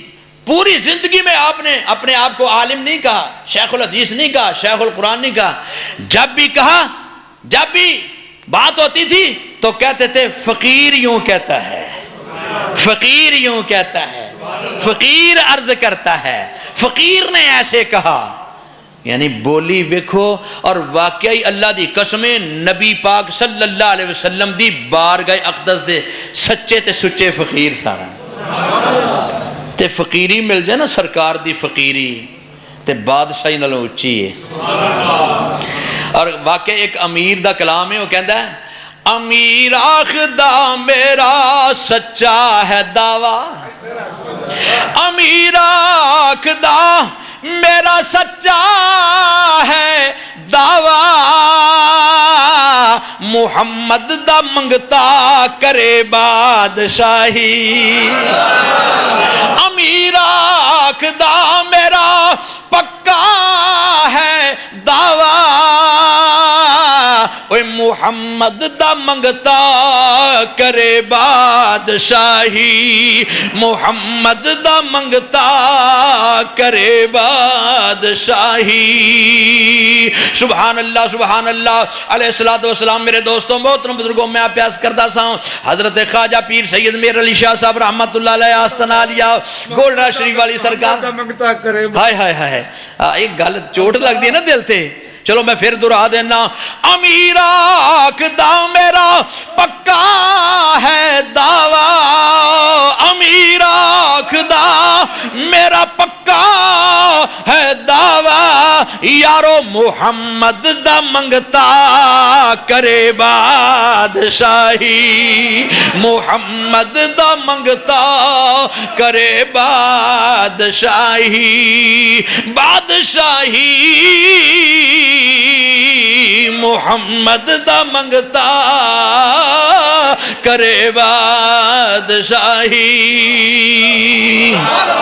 S1: پوری زندگی میں آپ نے اپنے آپ کو عالم نہیں کہا شیخ الحدیث نہیں کہا شیخ القرآن نہیں کہا جب بھی کہا جب بھی بات ہوتی تھی تو کہتے تھے فقیر یوں کہتا ہے فقیر یوں کہتا ہے فقیر عرض کرتا ہے فقیر نے ایسے کہا یعنی بولی ویکھو اور واقعی اللہ دی قسمیں نبی پاک صلی اللہ علیہ وسلم دی بارگاہ اقدس دے سچے تے سچے فقیر سارا تے فقیری مل جائے نا سرکار دی فقیری تے بادشاہی نالوں اچھی ہے اور واقعی ایک امیر دا کلام ہے وہ کہندا ہے امیر آخدہ میرا سچا ہے دعویٰ امیر آخدہ میرا سچا ہے دعویٰ محمد دا منگتا کرے بادشاہی امیر آخدہ میرا پکا ہے دعویٰ محمد دا منگتا کرے بادشاہی محمد دا منگتا کرے بادشاہی سبحان اللہ سبحان اللہ علیہ السلام میرے دوستوں محترم بزرگوں میں آپ پیاس کرتا سا ہوں حضرت خواجہ پیر سید میر علی شاہ صاحب رحمت اللہ علیہ آستانہ علیہ گولڈا شریف والی سرکار ہائے ہائے ہائے ایک گل چوٹ لگ دی ہے نا دل تے چلو میں پھر دہرا دینا امیر آکھدا میرا پکا ہے دعویٰ امیر آکھدا میرا پکا ہے دعویٰ یارو محمد دا منگتا کرے بادشاہی محمد دا منگتا کرے بادشاہی بادشاہی محمد دا منگتا کرے بادشاہی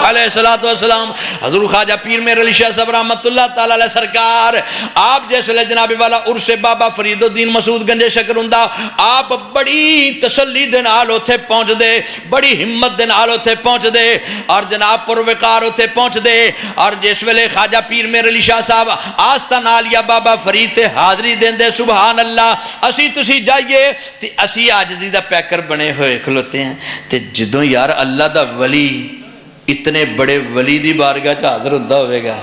S1: علیہ السلام حضور خواجہ پیر میر علی شاہ صاحب رحمت اللہ تعالی علیہ سرکار آپ جیسے لے جناب والا عرس بابا فرید الدین مسعود گنجے شکر ہوندا آپ بڑی تسلی دے نال اوتھے پہنچ دے بڑی ہمت دے نال اوتھے پہنچ دے اور جناب پروکار اوتھے پہنچ دے اور جس ویلے خواجہ پیر میر علی شاہ صاحب آستانہ علیہ بابا فرید تے حاضری دین دے سبحان اللہ اسی تسی جائیے تے اسی عاجزی دا پیکر بنے ہوئے کھلوتے ہیں تے جدوں یار اللہ دا ولی اتنے بڑے ولی دی بارگاہ چ حاضر ہوندا ہوے گا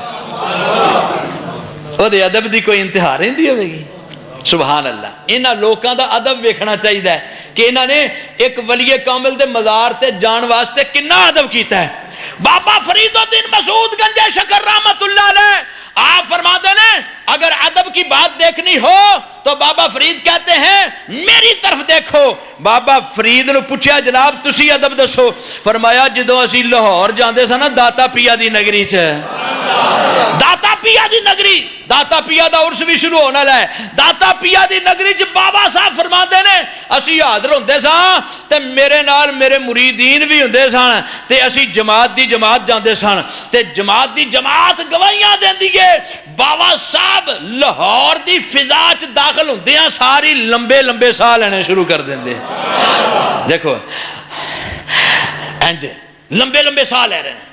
S1: او دے ادب دی کوئی انتہا رہندی ہوے گی سبحان اللہ انہاں لوکاں دا ادب ویکھنا چاہیے کہ انہاں نے ایک ولی کامل دے مزار تے جان واسطے کنا ادب کیتا ہے بابا فرید الدین مسعود گنجے شکر رحمت اللہ علیہ آپ فرماتے ہیں اگر ادب کی بات دیکھنی ہو تو بابا فرید کہتے ہیں میری طرف دیکھو بابا فرید نے پوچھا جناب تسی ادب دسو فرمایا جدوں اسی لاہور جاندے سا نا داتا پیا دی نگری چ داتا پیا دی نگری داتا پیا دا عرس بھی شروع ہونا لائے داتا پیا دی نگری چ بابا صاحب فرماتے ہیں اسی حاضر ہوندے سا تے میرے نال میرے مریدین بھی ہوندے سن تے اسی جماعت دی جماعت جاندے سن تے جماعت دی جماعت گواہیاں دیندی ہے بابا صاحب لاہور دی فضا چ داخل ہوندے ہیں ساری لمبے لمبے ساہ لینے شروع کر دیندے دیکھو انج لمبے لمبے ساہ لے رہے ہیں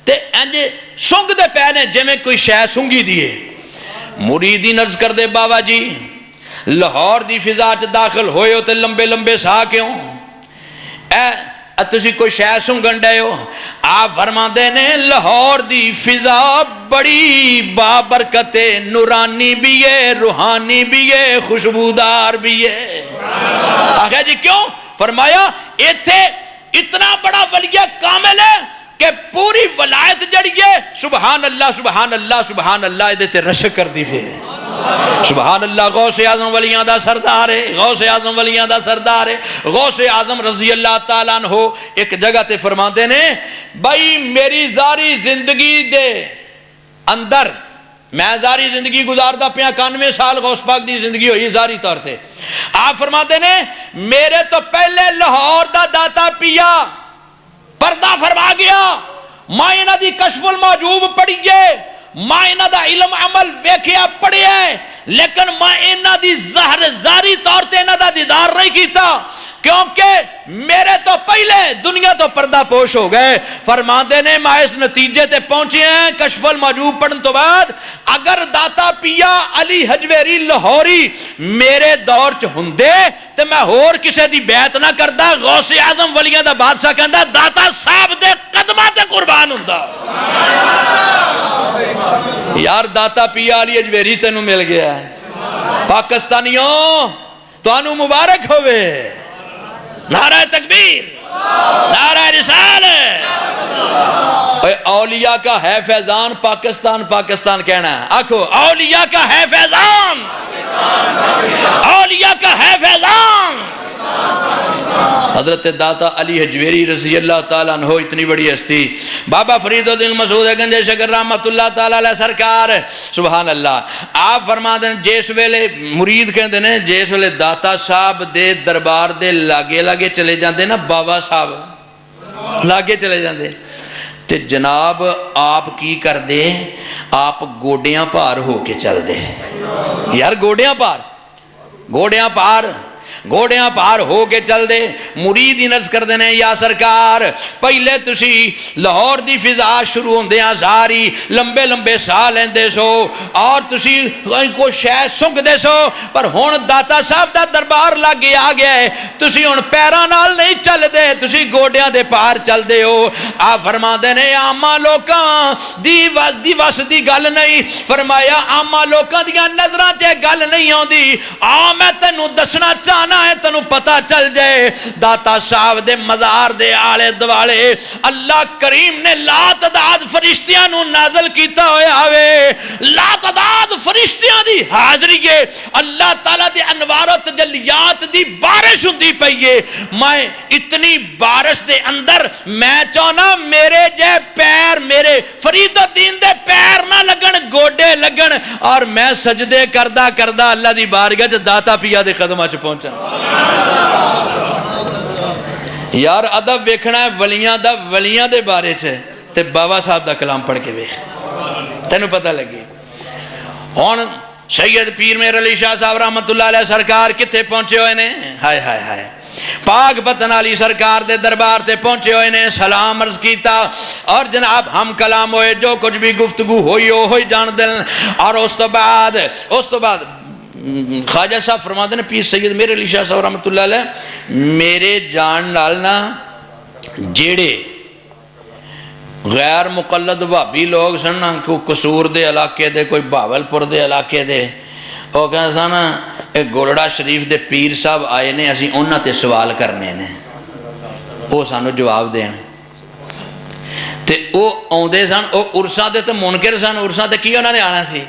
S1: تے انج سنگ دے پے نے جویں کوئی شے سنگی دیے مریدین عرض کر دے بابا جی لاہور دی فضا چ داخل ہوئے ہو تے لمبے لمبے ساہ کیوں تسی کوئی شے سنگن ڈے ہو آپ فرماندے نے لاہور دی فضا بڑی بابرکت نورانی بھی ہے روحانی بھی ہے خوشبودار بھی ہے آخر جی کیوں فرمایا ایتھے اتنا بڑا ولی کامل ہے کہ پوری ولایت جڑیے سبحان اللہ سبحان اللہ سبحان اللہ ادھے رشک کر دی پھر سبحان اللہ غوث اعظم ولیاں دا سردار ہے غوث اعظم ولیاں دا سردار ہے غوث اعظم رضی اللہ تعالیٰ عنہ ایک جگہ تے فرماندے نے بھائی میری زاری زندگی دے اندر میں زاری زندگی گزاردا پیا 91 سال غوث پاک دی زندگی ہوئی زاری طور تے آپ فرماندے نے میرے تو پہلے لاہور دا داتا پیا پردہ فرما گیا میں انہاں دی کشف المحجوب پڑھیے میں انہاں دا علم عمل ویکھیا پڑھیا ہے لیکن میں انہاں دی ظاہر زاری طور تے انہاں دا دیدار نہیں کیتا کیونکہ میرے تو پہلے دنیا تو پردہ پوش ہو گئے فرماندے نے میں اس نتیجے تے پہنچے ہیں کشف المحجوب پڑھن تو بعد اگر داتا پیا علی حجویری لاہوری میرے دور چ ہوندے تے میں ہور کسے دی بیعت نہ کردا غوث اعظم ولیاں دا بادشاہ کہندا داتا صاحب دے قدماں تے قربان ہوندا یار داتا پیا علی حجویری تینوں مل گیا پاکستانیوں تانوں مبارک ہوئے نعرہ تکبیر نعرہ رسالت اولیاء کا ہے فیضان پاکستان پاکستان کہنا ہے آکھو اولیاء کا ہے فیضان اولیاء کا ہے فیضان حضرت داتا علی حجویری رضی اللہ تعالیٰ عنہ اتنی بڑی ہستی بابا فرید الدین مسعود گنجے شکر رحمت اللہ تعالیٰ علیہ سرکار سبحان اللہ آپ فرما دیں جس ویلے مرید کہندے نے جس ویلے داتا صاحب دے دربار دے لاگے لاگے چلے جاندے نا بابا صاحب لاگے چلے جاندے تے جناب آپ کی کر دے آپ گوڑیاں پار ہو کے چل دے یار گوڑیاں پار گھوڑیاں پار ہو کے چل دے. مرید انرز کر دینے یا سرکار پہلے تسی لاہور دی فضا شروع ہوندیاں ساری لمبے لمبے سا لیندے سو اور تسی کو شے سنگ دے سو, پر ہون داتا صاحب دا دربار لگے آ گیا ہے, تسی ہون پیراں نال نہیں چل دے, تسی گوڑیاں دے پار چل دے ہو. آپ فرما دے نے عامہ لوکاں دی وس دی گل نہیں, فرمایا عامہ لوکاں دیاں نظراں چے گل نہیں ہوندی. میں تینوں دسنا چاہنا ہے تینوں پتہ چل جائے داتا صاحب دے مزار دے آلے دوالے اللہ کریم نے لا تعداد فرشتیاں نو نازل کیتا ہویا ہوئے, لا تعداد فرشتیاں دی حاضری ہے, اللہ تعالیٰ دے انوار و تجلیات دی بارش ہوندی پئیے. میں اتنی بارش دے اندر میں چاہنا میرے جے پیر میرے فرید الدین دے پیر نہ لگن گوڑے لگن اور میں سجدے کردہ اللہ دی بارگاہ داتا پیا دے قدمہ چ پہنچا. یار ادب ویکھنا ہے ولیاں دے بارے سے تے بابا صاحب دا کلام پڑھ کے ویکھ تینوں پتہ لگی. ہن سید پیر میر علی شاہ صاحب رحمت اللہ علیہ سرکار کتے پہنچے ہوئے نے, ہائے ہائے ہائے پاک پتن علی سرکار دے دربار تے پہنچے ہوئے نے, سلام عرض کیتا اور جناب ہم کلام ہوئے, جو کچھ بھی گفتگو ہوئی جان دل. اور اس تو بعد خواجہ صاحب فرماتے ہیں پیر سید میر علی شاہ صاحب رحمت اللہ علیہ میرے جان نالنا جیڑے غیر مقلد بھابی لوگ سن کوئی قصور دے علاقے دے کوئی بھاولپور دے علاقے دے وہ کہنا سا نا ایک گولڑا شریف دے پیر صاحب آئے نے اسی انہاں تے سوال کرنے نے وہ سانو جواب دین تے وہ آندے سن وہ عرصاں تے منکر سن عرصاں تے کی انہاں نے آنا سی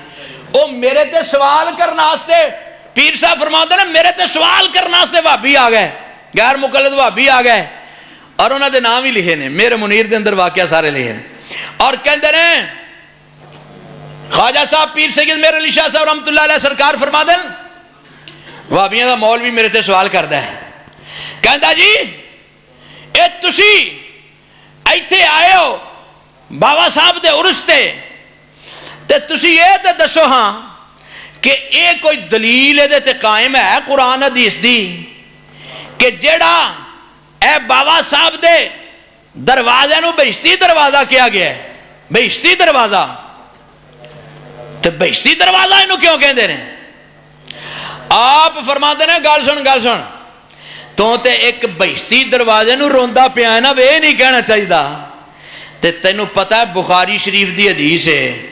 S1: وہ میرے تے سوال کرناستے پیر صاحب فرماتے ہیں میرے تے سوال کرناستے بھابی آ گئے غیر مقلد بھابی آ گئے اور انہوں نے نام ہی لکھے نے میرے منیر دے اندر واقعہ سارے لکھے نے اور کہندے نے خواجہ صاحب پیر سید میر علی شاہ صاحب رحمت اللہ علیہ سرکار فرما دیں بھابیاں دا مولوی میرے تے سوال کردا ہے کہندا جی اے تسی ایتھے آئے ہو بابا صاحب دے عرس تے تسی یہ تے دسو ہاں کہ اے کوئی دلیل دے تے قائم ہے قرآن حدیث دی کہ جیڑا اے بابا صاحب دے دروازے نو بہشتی دروازہ کیا گیا ہے بہشتی دروازہ تے بہشتی دروازہ انہوں کیوں کہندے رہے آپ فرما دینا گال سن تو تے ایک بہشتی دروازے نو روندہ پیا ہے نا وہ نہیں کہنا چاہیے دا تے تینوں پتہ ہے بخاری شریف دی حدیث ہے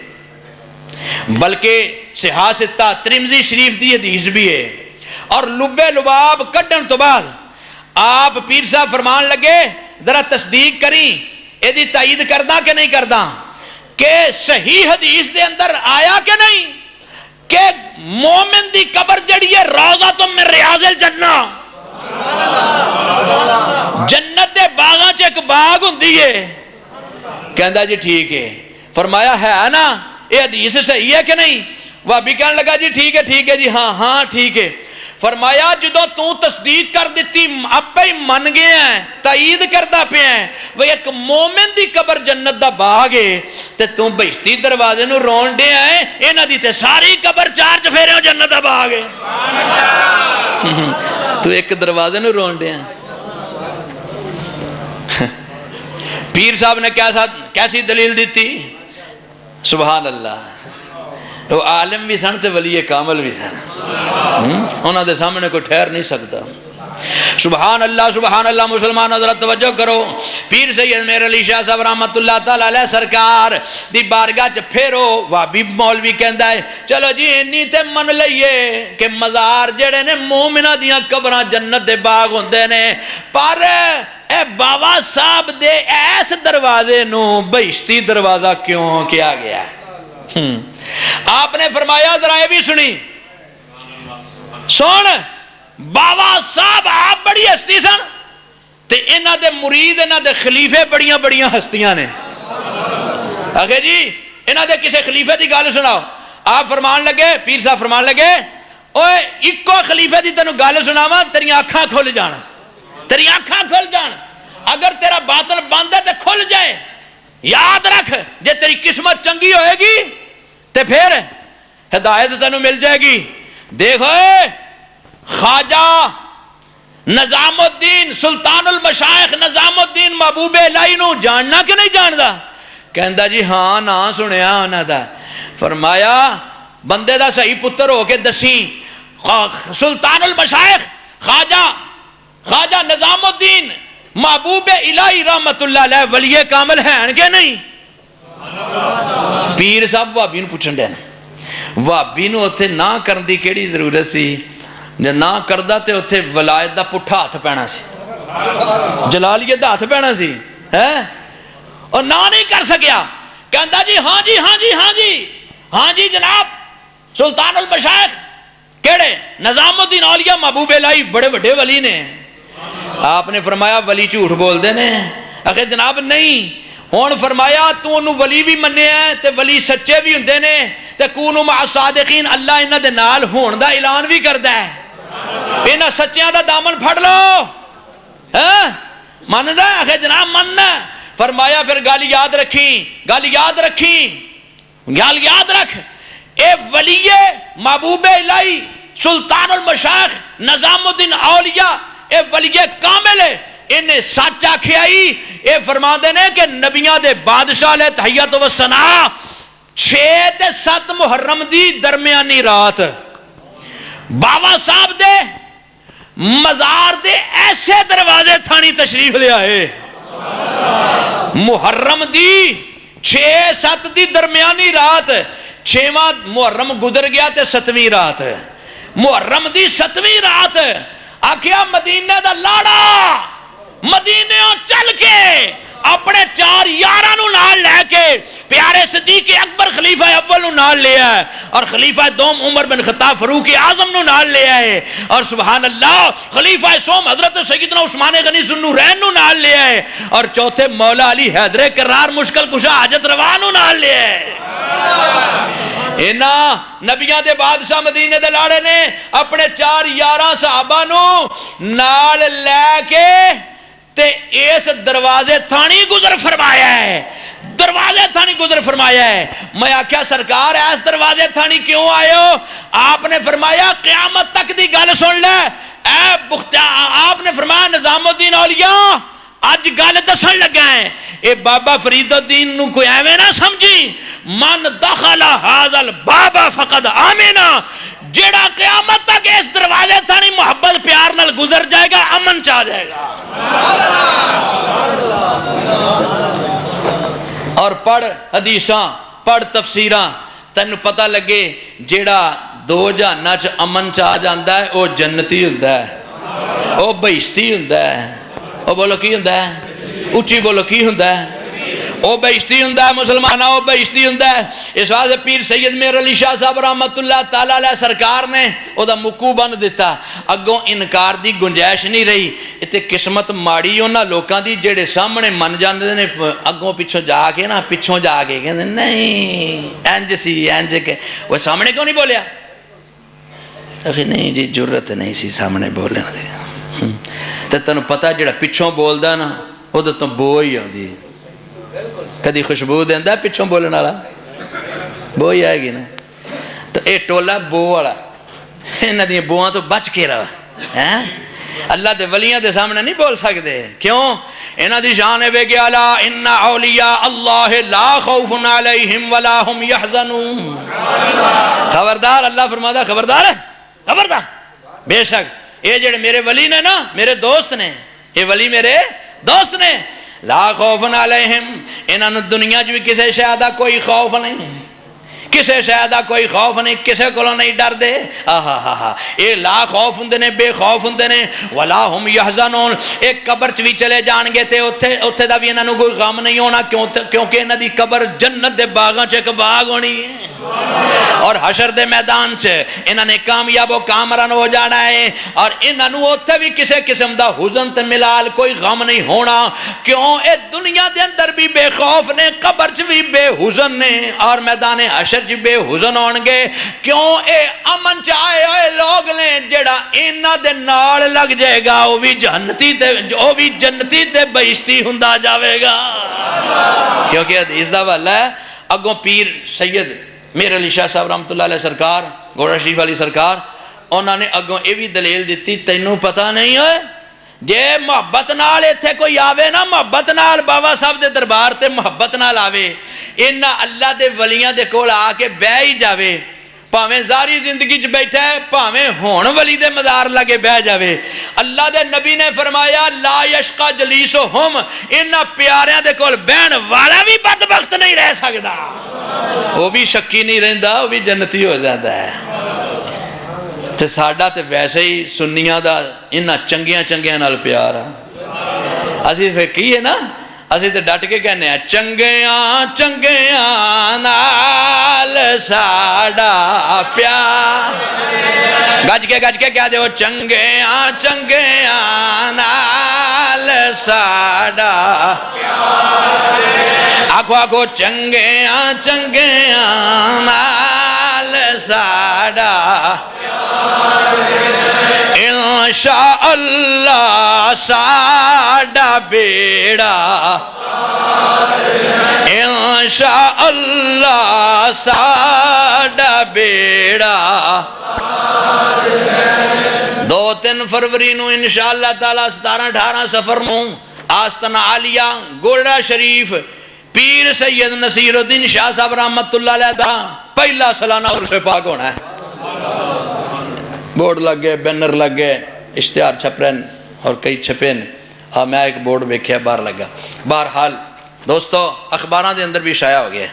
S1: بلکہ صحاح ستہ ترمذی شریف دی حدیث بھی ہے اور لبے لباب کڈن تو بعد آپ پیر صاحب فرمان لگے ذرا تصدیق کریں اے دی تائید کردہ کہ نہیں کردہ کہ صحیح حدیث دے اندر آیا کہ نہیں کہ مومن دی قبر جڑی ہے روضہ تو من ریاض الجنہ جنت دے باغاں چ ایک باغ ہوندی ہے کہندا جی ٹھیک ہے فرمایا ہے نا یہ حدیث صحیح ہے کہ نہیں وہ بھی کہنے لگا جی ٹھیک ہے جی ہاں ٹھیک ہے فرمایا جدو تو تصدیق کر دیتی اب ہی من گئے ہیں تائید کردہ پہ ہیں وہ ایک مومن دی قبر جنت دا باغ ہے تے تو بہشتی دروازے نو رون دے ہیں اینا دی تے ساری قبر چار چفیرے ہو جنت دا باغ ہے تو ایک دروازے نو رون دے ہیں پیر صاحب نے کیسی دلیل دیتی سبحان اللہ وہ عالم بھی سن تے ولی کامل بھی سن انہاں دے سامنے کوئی ٹھہر نہیں سکتا سبحان اللہ مسلمان حضرت توجہ کرو پیر سید میر علی شاہ صاحب رحمت اللہ تعالی علیہ سرکار دی بارگاہ چ پھیرو وابی مولوی کہندا ہے چلو جی انی تے من لئیے کہ مزار جڑے نے مومنہ دیاں قبراں جنت دے باغ ہوندے نے پر اے بابا صاحب دے ایس دروازے نو بہشتی دروازہ کیوں کیا گیا ہے آپ نے فرمایا ذرا یہ بھی سنی سن بابا صاحب آپ بڑی ہستی سن تے انہاں دے مرید انہاں دے خلیفے بڑیاں ہستیاں نے آگے جی انہاں دے کسے خلیفے دی گل سناؤ آپ فرمان لگے پیر صاحب فرمان لگے اوے اکو خلیفے دی تینوں گل سناواں تیری آنکھاں کھل جان اگر تیرا باطل بند ہے تے کھل جائے یاد رکھ جے تیری قسمت چنگی ہوئے گی تے پھر ہدایت تینوں مل جائے گی دیکھو خواجہ نظام الدین سلطان المشائخ نظام الدین محبوب الہی نو جاننا کہ نہیں جاندا؟ کہندا جی ہاں نا سنیا انہاں دا۔ فرمایا بندے دا صحیح پتر ہو کے دسی، سلطان المشائخ خواجہ نظام الدین محبوب الہی رحمت اللہ علیہ ولی کامل ہیں کہ نہیں؟ پیر صاحب وہابی نو پوچھن دے وہابی نو اوتھے نہ کرن دی کیڑی ضرورت سی؟ جے نہ کردا تے اوتھے ولایت دا پٹھا ہاتھ پینا سی، جلالیت دا ہاتھ پینا سی، ہے اور نہ نہیں کر سکیا۔ کہندا جی ہاں جی ہاں جی ہاں جی ہاں جی جناب سلطان المشائخ کیڑے؟ نظام الدین اولیاء محبوب الہی بڑے بڑے ولی نے۔ آپ نے فرمایا ولی جھوٹ بول دے نے؟ اکھے جناب نہیں، ہون فرمایا تو انہوں ولی بھی مننے ہیں تے ولی سچے بھی ہوندے نے تے کونوا مع الصادقین، اللہ انہاں دے نال ہون دا اعلان بھی کردا ہے، انہاں سچیاں دا دامن پھڑ لو، ہاں مندا؟ اکھے جناب مننا۔ فرمایا پھر گل یاد رکھی، گل یاد رکھی، گل یاد رکھ، اے ولی محبوب الہی سلطان المشائخ نظام الدین اولیاء اے ولی کامل ہے، انہیں سچ آکھیائی، اے فرما دینے کہ نبیاں دے بادشاہ لے تحیت و ثنا 6 تے 7 محرم دی درمیانی رات بابا صاحب دے مزار دے ایسے دروازے تھانی تشریف لے آئے، محرم دی 6-7 دی درمیانی رات، 6واں محرم گزر گیا تے 7ویں رات، محرم دی 7ویں رات آکھیا مدینہ دا لاڑا مدینہ چل کے اپنے 4 یاراں نو نال لے کے پیارے صدیق اکبر خلیفہ اول نو نال لے آئے اور خلیفہ دوم عمر بن خطاب فاروق اعظم نو نال لے آئے اور سبحان اللہ خلیفہ سوم حضرت سیدنا عثمان غنی ذوالنورین نو نال لے آئے اور چوتھے مولا علی حیدر کرار مشکل کشا حاجت روا نو نال لے آئے۔ اینا نبیاں دے بادشاہ مدینے دے لاڑے نے اپنے 4 یاراں صحابہ نو نال لے کے تے اس دروازے تھانی گزر فرمایا ہے، دروازے تھانی گزر فرمایا ہے۔ میں آکھیا سرکار اس دروازے تھانی کیوں آئے ہو؟ آپ نے فرمایا قیامت تک دی گل سن لے، آپ نے فرمایا نظام الدین اولیاء اج گل دسن لگا ہے، اے بابا فرید الدین نو کوئی ایویں نہ سمجھی، من دخل هذا الباب فقد آمنا، جیڑا قیامت تک اس دروازے تھانی محبت پیار نال گزر جائے گا امن چاہ جائے گا۔ اور پڑھ حدیثاں پڑھ تفسیراں تینوں پتہ لگے جیڑا 2 جہاناں چ امن چاہ جاندا ہے او جنتی ہوندا ہے، او بہشتی ہوندا ہے۔ او بولو کی ہوندا ہے؟ اچھی بولو کی ہوندا ہے؟ او بہشتی ہوندا ہے مسلمانہ، او بہشتی ہوندا ہے۔ اس واسطے پیر سید میر علی شاہ صاحب رحمت اللہ تعالی علیہ سرکار نے او دا مکو بن دیتا، اگوں انکار دی گنجائش نہیں رہی۔ اتے قسمت ماڑی انہاں لوکاں دی جڑے سامنے من جاندے نے، اگوں پیچھوں جا کے نا پیچھوں جا کے کہندے نہیں انج سی انج کے، وہ سامنے کیوں نہیں بولیا؟ اخی نہیں جی جرت نہیں سی سامنے بولنے دی، تے تینوں پتہ جڑا پیچھوں بولدا نا او تے تو بو ہی آندی، کدی خوشبو دیندا پیچھوں بولن والا بو ہی آئے گی نا۔ تو اے ٹولا بو والا، انہاں دی بوواں تو بچ کے رہو، ہیں اللہ دے ولیاں دے سامنے نہیں بول سکدے، کیوں؟ انہاں دی شان ہے کہ الا ان اولیاء اللہ لا خوف علیہم ولا هم يحزنون۔ خبردار، اللہ فرماتا خبردار ہے، خبردار، بے شک یہ جڑے میرے ولی نے نا، میرے دوست نے، یہ ولی میرے دوست نے، لا خوف علیہم، انہاں نوں دنیا چ بھی کسے شے دا کوئی خوف نہیں، کسے شے دا کوئی خوف نہیں، کسے کولوں نہیں ڈر دے، اے لا خوف ہوندے نے، بے خوف ہوندے نے، ولا هم يحزنون، ایک قبر چ بھی چلے جان گے تے اوتھے دا بھی انہاں نوں کوئی غم نہیں ہونا، کیونکہ انہاں دی قبر جنت دے باغاں چ ایک باغ ہونی ہے، اور حشر دے میدان چ انہاں نے کامیاب و کامران ہو جانا ہے، اور انہاں نوں اوتھے بھی کسے قسم دا حزن تے ملال کوئی غم نہیں ہونا، کیوں اے دنیا دے اندر بھی بے خوف نے، قبر چ بھی بے حزن نے، اور میدان حشر چ بے حزن ہون گے، کیوں اے امن چاہے ہوئے لوگ نے، جڑا انہاں دے نال لگ جائے گا او بھی جنتی تے بہشتی ہوندا جاوے گا، کیونکہ حدیث دا حوالہ ہے، اگوں پیر سید میر علی شاہ صاحب رحمت اللہ علیہ سرکار گوڑا شریف علی سرکار انہوں نے اگوں یہ بھی دلیل دیتی تینوں پتہ نہیں ہوئے جے محبت نال ایتھے کوئی آوے نا محبت نال بابا صاحب دے دربار تے محبت نال آوے انہاں اللہ دے ولیاں دے کول آ کے بہ ہی جاوے پاویں ظاہری زندگی چ بیٹھا ہے پاویں ہون ولی دے مزار لگے بہ جاوے اللہ دے نبی نے فرمایا لا یشقا جلیسہم انہاں پیاریاں دے کول بہن والا بھی بدبخت نہیں رہ سکدا وہ بھی شکی نہیں رہندا وہ بھی جنتی ہو جاتا ہے تے ساڈا تے ویسے ہی سنیاں دا انہاں چنگیاں چنگیاں نال پیار ہے اسی پھر کی ہے نا اسی تے ڈٹ کے کہنے ہیں چنگیاں چنگیاں نال ساڈا پیار گج کے کہہ دیو چنگیاں چنگیاں نال ساڈا آکھو آکھو چنگیاں چنگیاں نال ساڈا انشاءاللہ ساڈا بیڑا انشاءاللہ ساڈا بیڑا 2-3 فروری نو انشاءاللہ تعالی 17-18 سفر نو آستانہ عالیہ گولڑا شریف پیر سید نصیر الدین شاہ صاحب رحمت اللہ علیہ دا پہلا سالانہ عرس پاک ہونا ہے بورڈ لگ گئے بینر لگ گئے اشتہار چھپ رہے اور کئی چھپین میں ایک بورڈ ویکھیا باہر لگا بہرحال دوستو اخباراں دے اندر بھی شائع ہو گیا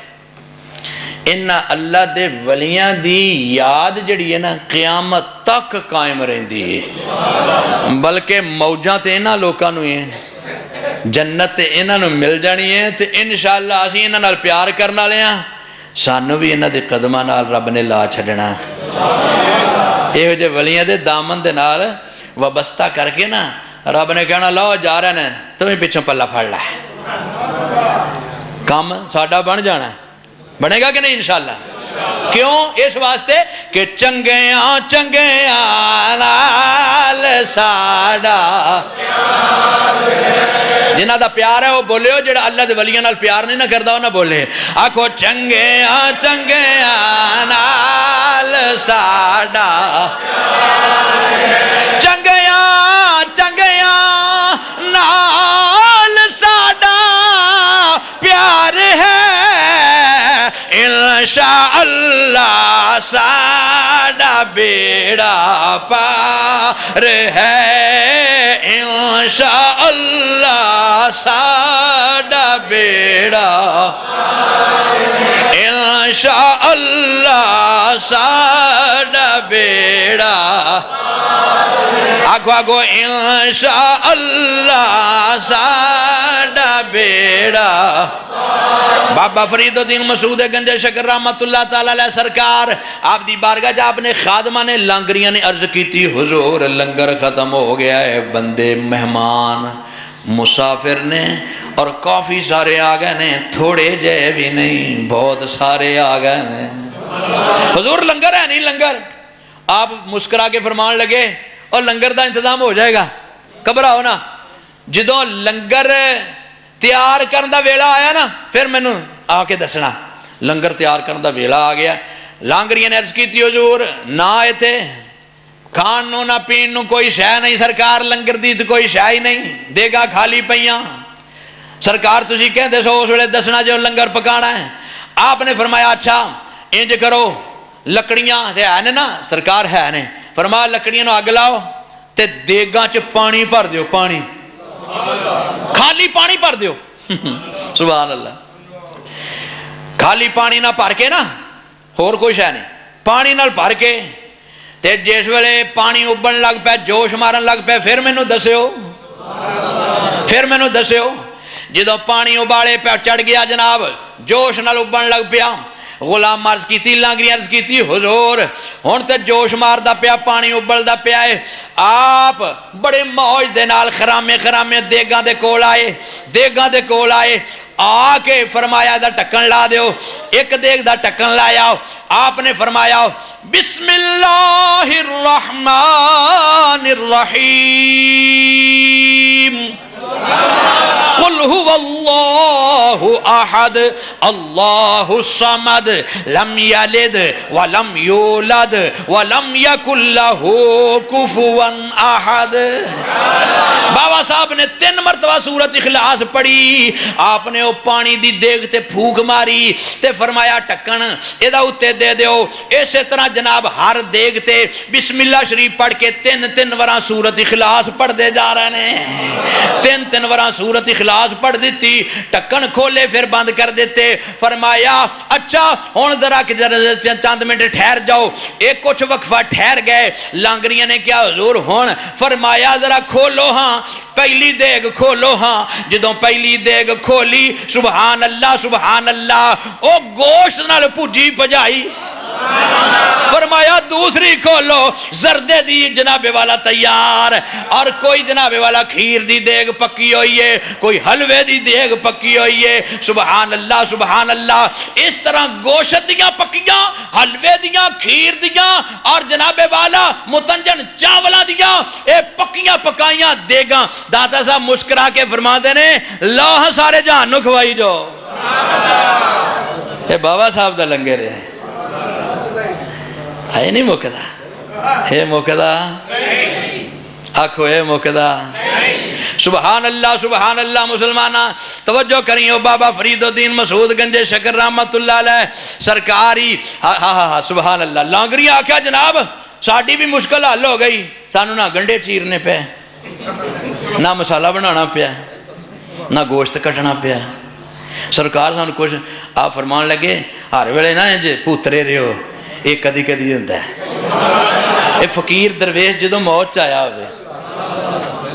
S1: انہاں اللہ دے ولیاں دی یاد جڑی ہے نا قیامت تک قائم رہندی ہے بلکہ موجاں تے انہاں لوکاں نوں ہیں جنت تے انہاں نوں مل جانی ہے تے انشاءاللہ اسی انہاں نال پیار کرن والے ہاں سانوں بھی انہاں دے قدماں نال رب نے لا چھڈنا یہ جو ولیاں دے دامن دے نال وابستہ کر کے نا رب نے کہنا لو جا رہے ہیں تمہیں پیچھوں پلہ پھڑ لے کام ساڈا بن جانا ہے بنے گا کہ نہیں انشاءاللہ کیوں اس واسطے کہ چنگیاں چنگیاں نال ساڈا جنہ دا پیار ہے وہ بولے ہو جڑا اللہ دے ولیاں نال پیار نہیں نہ کردا وہ نہ بولے آکھو چنگیاں چنگیاں نال ساڈا چنگیاں چنگیاں نال ساڈا پیار ہے انشاءاللہ ساڈا بیڑا پار ہے انشاءاللہ ساڈا بیڑا انشاءاللہ ساڈا بیڑا آگو آگو انشاءاللہ ساڈا بیڑا بابا فرید الدین مسعود گنج شکر رحمت اللہ تعالیٰ علیہ سرکار آپ دی بارگاہ جا اپنے خادمہ نے لانگریاں نے عرض کی تھی حضور لنگر ختم ہو گیا ہے بندے مہمان مسافر نے اور کافی سارے آگئے نے تھوڑے جے بھی نہیں بہت سارے آگئے نے حضور لنگر ہے نہیں لنگر آپ مسکرا کے فرمان لگے اور لنگر دا انتظام ہو جائے گا گھبراؤ نا جدوں لنگر تیار کرن دا ویلا آیا نا پھر میں نے آ کے دسنا لنگر تیار کرن دا ویلا آ گیا لانگریاں نے عرض کی تھی حضور نہ آئے تھے کھان نو نہ پین نو کوئی شے نہیں سرکار لنگر دی تو کوئی شے ہی نہیں دے گا کھالی پیاں سرکار تسی کہندے سو اس ویلے دسنا جو لنگر پکانا ہے آپ نے فرمایا اچھا انج کرو لکڑیاں تے ہے نا سرکار ہے نے فرمایا لکڑیاں نو اگ لاؤ تے دیگاں چ پانی بھر دیو پانی خالی پانی بھر دیو سبحان اللہ خالی پانی نہ بھر کے نا اور کوئی شے نہیں پانی نال بھر کے تے جس ویلے پانی ابلن لگ پے جوش مارن لگ پے پھر مینوں دسیو جدوں پانی ابالے پہ چڑھ گیا جناب جوش نال ابلن لگ پیا غلام عرض کی تھی لانگری عرض کی تھی حضور ہن تے جوش ماردا پیا پانی ابلدا پیا ہے آپ بڑے موج دے نال خرامے دیگاں دے کول آئے آ کے فرمایا دا ٹکن لا دیو ایک دیگ دا ٹکن لایا آپ نے فرمایا بسم اللہ الرحمن الرحیم قل هو اللہ احد اللہ الصمد لم یلد ولم یولد ولم یکن لہ کفوا احد. بابا صاحب نے 3 مرتبہ سورت اخلاص پڑھی. آپ نے وہ پانی دی دیگ تے پھوک ماری تے فرمایا ٹکن ایدہ اتے دے دیو. اسی طرح جناب ہر دیگ تے بسم اللہ شریف پڑھ کے 3 وراں سورت اخلاص پڑھ دے جا رہے ہیں. 3 وراں سورت اخلاص پڑھ دیتی. ٹکن کھولے پھر بند کر دیتے. فرمایا اچھا ہون ذرا چند منٹ ٹھہر جاؤ. ایک کچھ وقفہ ٹھہر گئے. لانگریاں نے کیا حضور ہون؟ فرمایا ذرا کھولو ہاں پہلی دیگ کھولو ہاں. جدوں پہلی دیگ کھولی سبحان اللہ او گوشت نال بھجی بجائی. فرمایا دوسری کھولو زردے دی جناب والا تیار. اور کوئی جناب والا کھیر دی دیگ پکی ہوئی ہے, کوئی حلوے دی دیگ پکی ہوئی ہے. سبحان اللہ. اس طرح گوشت دیاں پکیاں, حلوے دیاں, کھیر دیاں اور جناب والا متنجن چاولا دیاں اے پکیاں پکائیاں دیگاں. داتا صاحب مسکرا کے فرما دینے لوہ سارے جہان نو کھوائی جو. اے بابا صاحب دا لنگر ہے ہے نہیں موقعہ ہے موقعہ آنکھو ہے موقعہ. سبحان اللہ. مسلمانہ توجہ کریو. بابا فرید الدین مسعود گنج شکر رحمت اللہ علیہ سرکاری ہاں سبحان اللہ. لانگری آکھا جناب ساڑی بھی مشکل حل ہو گئی. سانو نہ گنڈے چیرنے پہ, نہ مسالہ بنانا پیا, نہ گوشت کٹنا پیا. سرکار سانو کچھ آپ فرمان لگے ہر ویلے نہ جے پوترے رہے ہو ایک کدی کدی ہوتا ہے. اے فقیر درویش جدو موت چایا ہوئے.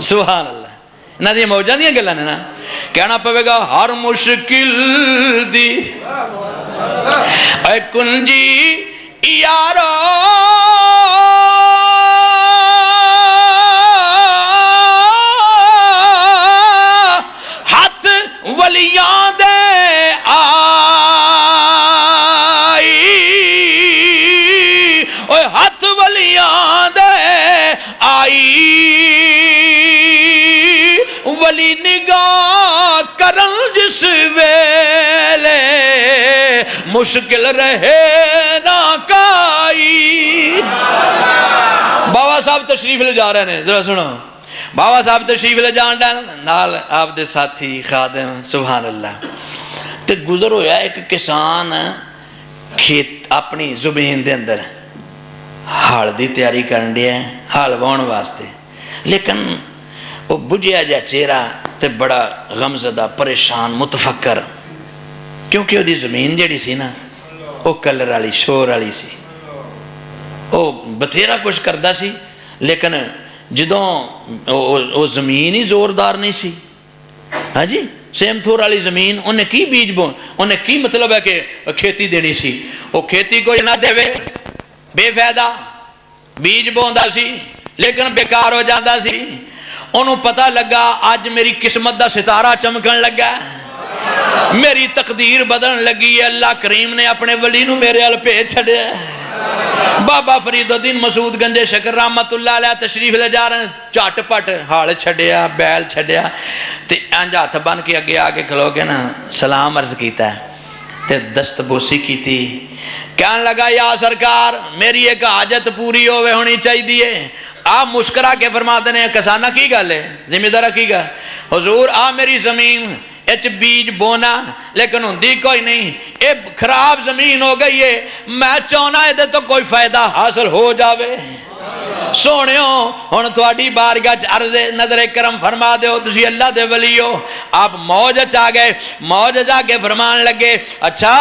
S1: سبحان اللہ. نہ دی موجہ دیا گلہ نے نا کہنا پوے گا ہر مشکل دی اے کنجی یارو ہاتھ ولیاں دے ہاتھ ولیاں دے آئی ولی نگاہ کرن جس ویلے مشکل رہے نہ کائی. بابا صاحب تشریف لے جا رہے ہیں, ذرا سنو. بابا صاحب تشریف لے جان ڈال نال آپ دے ساتھی خادم. سبحان اللہ. تے گزر ہویا ایک کسان کھیت اپنی زمین دے اندر ہال دی تیاری کرن دیا ہے ہال وان واسطے, لیکن وہ بجھیا جا چہرہ تے بڑا غمزدہ پریشان متفکر, کیونکہ وہ دی زمین جیڑی سی نا وہ کلر والی شور والی سی. وہ بتھیرا کچھ کردہ سی لیکن جدوں وہ زمین ہی زوردار نہیں سی. ہاں جی سیم تھور والی زمین انہیں کی بیج بون, انہیں کی مطلب ہے کہ کھیتی دینی سی. وہ کھیتی کوئی نہ دے بے فائدہ بیج بوندا سی لیکن بیکار ہو جاندہ سی. انہوں پتہ لگا آج میری قسمت دا ستارہ چمکن لگا, میری تقدیر بدلن لگی ہے. اللہ کریم نے اپنے ولی نو میرے ال پہ چھڑے. بابا فرید الدین مسعود گنج شکر رحمت اللہ علیہ تشریف لے جا رہے ہیں. چاٹ پٹ ہال چھڑیا, بیل چھڑیا تے انج ہاتھ بن کے اگے آگے کھلو کے نا سلام عرض کیتا ہے تے دست بوسی کی تھی. کہنے لگا یا سرکار میری ایک حاجت پوری ہوئے ہونی چاہی دیئے. آپ مسکرا کے فرما دینے کسانہ کی گل ہے, ذمہ دارہ کی گل. حضور آ میری زمین اچ بیج بونا لیکن ہندی کوئی نہیں, اے خراب زمین ہو گئی ہے, میں چاہنا ہے تو کوئی فائدہ حاصل ہو جاوے. سونیوں ہن تواڈی بارگاہ وچ عرض نظر کرم فرما دیو, تسی اللہ دے ولی ہو. آپ موج وچ آ گئے, موج وچ آ کے فرمان لگے اچھا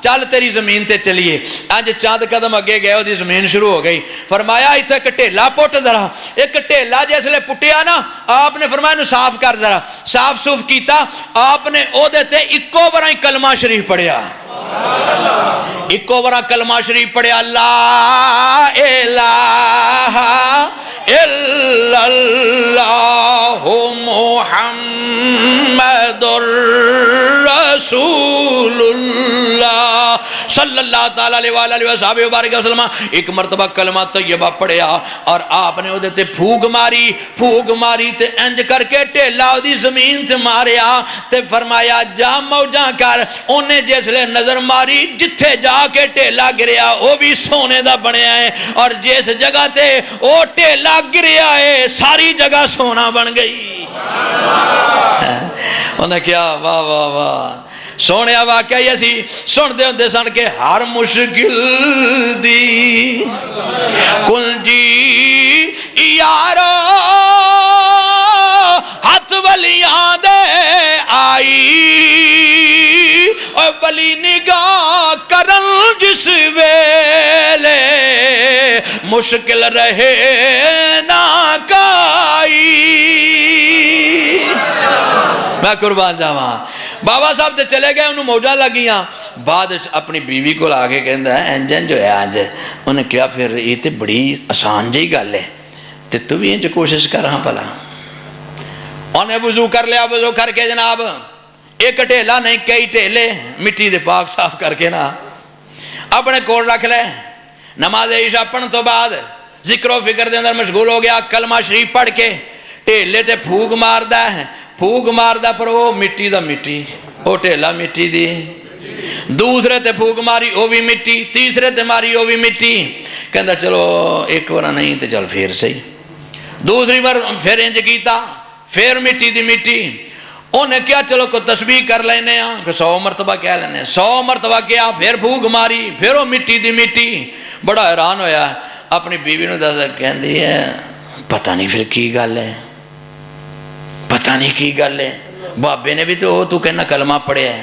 S1: چل تیری زمین تے چلیے. انج چاند قدم اگے گئے دی زمین شروع ہو گئی. فرمایا ایتھے ایک ٹھیلا پٹ ذرا. ایک ٹھیلا جسلے پٹیا نا آپ نے فرمایا نو صاف کر ذرا. صاف سوف کیتا. آپ نے او دے تے اکو بار کلمہ شریف پڑھیا. اکو بار کلمہ شریف پڑھیا لا الہ الا اللہ محمد رسول اللہ صلی اللہ تعالیٰ علیہ وسلم وبارک وسلم ایک مرتبہ کلمہ طیبہ پڑھیا اور آپ نے وہ تے پھوک ماری تے انج کر کے ٹھیلا دی زمین تے ماریا تے فرمایا جا موجاں کر. انہیں جس لے نظر ماری جتھے جا کے ٹھیلا گریا وہ بھی سونے دا بنیا ہے اور جس جگہ تے وہ ٹھیلا گریا ہے ساری جگہ سونا بن گئی. انہیں کیا واہ واہ واہ سونے واقعہ ہی اسی سن دے ہوندے سن کے ہر مشکل دی کنجی یارو ہاتھ ولیاں دے آئی اور ولی نگاہ کرن جس ویلے مشکل رہے نہ کائی. میں قربان جاواں بابا صاحب تے چلے گئے انہوں موجہ لگیاں بعد اپنی بیوی کو آگے کہندہ ہے انجن جو ہے آج انہیں کیا پھر یہ تے بڑی آسان جی گل ہے تے تو بھی انج کوشش کر رہا پلا. انہیں وضو کر لیا وضو کر کے جناب ایک ٹھیلا نہیں کئی ٹھیلے مٹی دے پاک صاف کر کے نا اپنے کول رکھ لے. نماز عشاء پڑھن تو بعد ذکر و فکر دے اندر مشغول ہو گیا کلمہ شریف پڑھ کے ٹھیلے تے پھوک ماردا پر وہ مٹی دا مٹی وہ ٹھیلا مٹی دی دوسرے تے پھوک ماری وہ بھی مٹی تیسرے تے ماری وہ بھی مٹی. کہندا چلو ایک بار نہیں تے چل پھر صحیح دوسری بار پھر انج کیتا پھر مٹی دی مٹی. انہیں کیا چلو کو تسبیح کر لینے ہیں کہ 100 مرتبہ کیا لینے 100 مرتبہ کیا پھر پھوک ماری پھر وہ مٹی دی مٹی. بڑا حیران ہویا اپنی بیوی نے دسا کہندی ہے پتہ نہیں پھر کی گل ہے پتہ نہیں کی گل ہے بابے نے بھی تو کہنا کلمہ پڑھیا ہے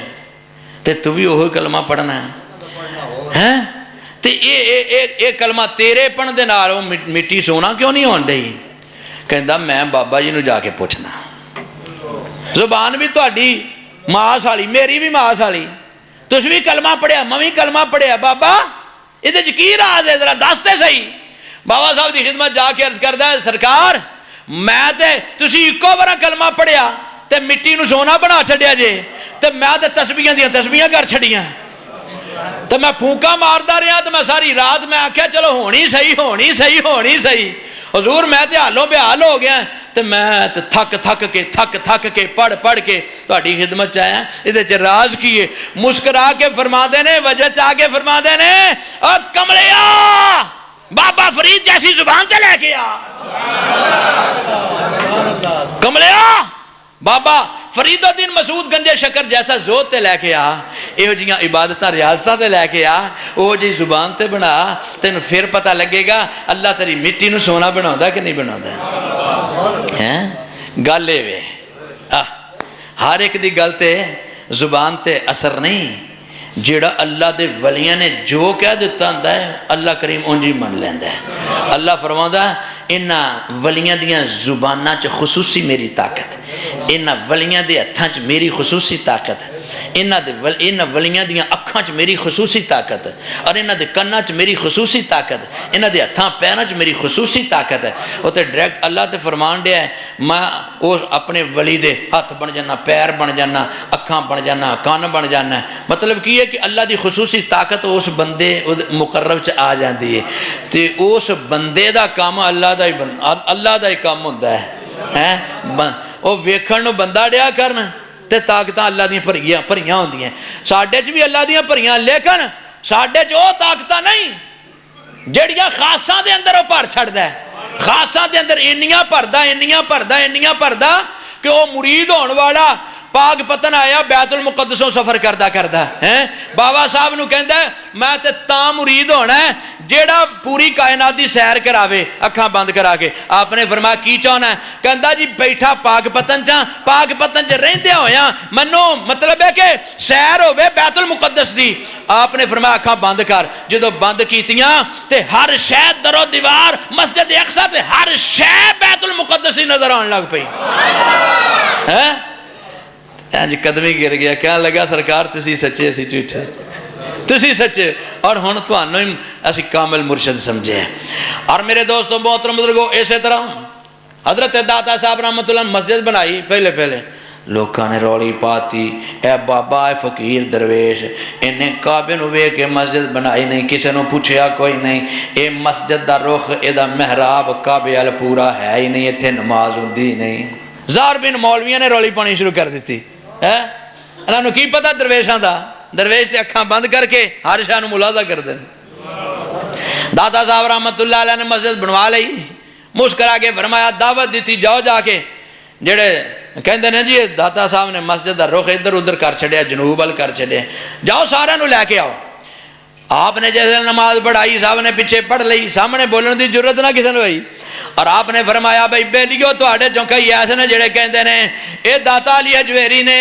S1: تے تو بھی وہی کلمہ پڑھنا ہے تے یہ کلمہ تیرے پڑھن دے نال مٹی سونا کیوں نہیں ہون ڈئی. کہندا میں بابا جی نو جا کے پوچھنا زبان بھی تہاڈی ماس والی میری بھی ماس والی تس بھی کلمہ پڑھیا میں بھی کلمہ پڑھیا بابا یہ کی راز ہے ذرا دستے صحیح. بابا صاحب دی خدمت جا کے عرض کردا ہے سرکار میں تے تسی اکو بار کلمہ پڑھیا تے مٹی نو سونا بنا چھڈیا جے تے میں تے تسبیحاں کر چھڈیاں تے میں پھونکا ماردا رہا تے میں ساری رات میں آکھیا چلو ہونی صحیح حضور میں تے حالوں بحال ہو گیا تے میں تے تھک کے پڑھ کے تہاڈی خدمت چ آیا. ادھے چ راز کی ہے مسکرا کے فرماندے نے وجہ چ آ کے فرماندے نے او کملیا بابا فرید جیسی زبان تے لے کے آ کملیا بابا فرید الدین مسعود گنجے شکر جیسا زود تے لے کے آ یہ جیاں عبادتاں ریاضتاں تے لے کے آ وہ جی زبان تے بنا تینوں پھر پتہ لگے گا اللہ تیری مٹی نو سونا بناوندا کہ نہیں بناوندا ہے. گل اے وے ہر ایک دی گل تے زبان تے اثر نہیں جیڑا اللہ دے ولیاں نے جو کہہ دیتا ہوندا ہے اللہ کریم اونجی من لیندا ہے. اللہ فرماوندا انہاں ولیاں دیاں زباناں چ خصوصی میری طاقت انہاں ولیاں دے ہتھاں چ میری خصوصی طاقت انہاں ولیاں دیاں اکھاں چ میری خصوصی طاقت اور انہاں دے کناں چ میری خصوصی طاقت انہاں دے ہتھاں پیراں چ میری خصوصی طاقت ہے. وہ تے ڈائریکٹ اللہ تے فرمان دیا ہے میں وہ اپنے ولی دے ہاتھ بن جانا پیر بن جانا اکھاں بن جانا کان بن جانا. مطلب کی ہے کہ اللہ دی خصوصی طاقت اس بندے مقرب چ آ جاندی ہے تے اس بندے دا کام اللہ دا ہی کام ہوندا ہے. وہ ویکھن نو بندہ ڈیا کرن تے طاقتاں اللہ دیاں بھریاں ہوندیاں ساڈے چ بھی اللہ دیاں بھریاں لیکن ساڈے چ وہ طاقتاں نہیں جڑیاں خاصاں دے اندر وہ بھر چھڑدا ہے. خاصاں دے اندر انیاں بھردا کہ وہ مرید ہون والا پاک پتن آیا بیت المقدسوں سفر کردا ہے بابا صاحب نو کہندا ہے میں تے تاں مرید ہونا ہے جیڑا پوری کائنات دی سیر کراوے اکھاں بند کرا کے. آپ نے فرمایا کی چاہنا ہے کہندا جی بیٹھا پاک پتن چ رہندے ہویاں منو مطلب ہے کہ سیر ہوے بیت المقدس دی. آپ نے فرمایا اکھاں بند کر جدو بند کیتیاں تے ہر شے درو دیوار مسجد اقصی تے ہر شے بیت المقدس نظر آن لگ پئی ہیں جی قدمی گر گیا کہنے لگا سرکار تسی سچے اسی جھوٹے تسی سچے اور ہن تانوں ہی اسی کامل مرشد سمجھے ہیں. اور میرے دوستوں محترم بزرگوں اسی طرح حضرت داتا صاحب رحمۃ اللہ مسجد بنائی پہلے لوکاں نے رولی پاتی، اے بابا اے فقیر درویش انہیں کعبے نو ویکھ کے مسجد بنائی نہیں، کسے نو پوچھیا کوئی نہیں، اے مسجد دا رخ اے دا محراب کعبے ال پورا ہے ہی نہیں، ایتھے نماز ہوندی نہیں۔ زار بن مولویاں نے رولی پانی شروع کر دیتی ہے، انہاں نو کی پتہ درویشاں دا، درویش تے اکھاں بند کر کے ہر شے نو ملاحظہ کردے نے۔ داتا صاحب رحمت اللہ علیہ نے مسجد بنوا لئی، مسکرا کے فرمایا دعوت دیتی جاؤ جا کے جڑے کہندے نے جی داتا صاحب نے مسجد دا رخ ادھر ادھر کر چھڑیا، جنوب ال کر چھڑیا، جاؤ سارے نو لے کے آؤ۔ آپ نے جیسے نماز پڑھائی، صاحب نے پیچھے پڑھ لئی، سامنے بولن دی ضرورت نہ کسی نے ہوئی، اور آپ نے فرمایا بھائی بیلیو تواڈے چوں کئی ایسے نے جڑے کہندے نے اے داتا علی اجویری نے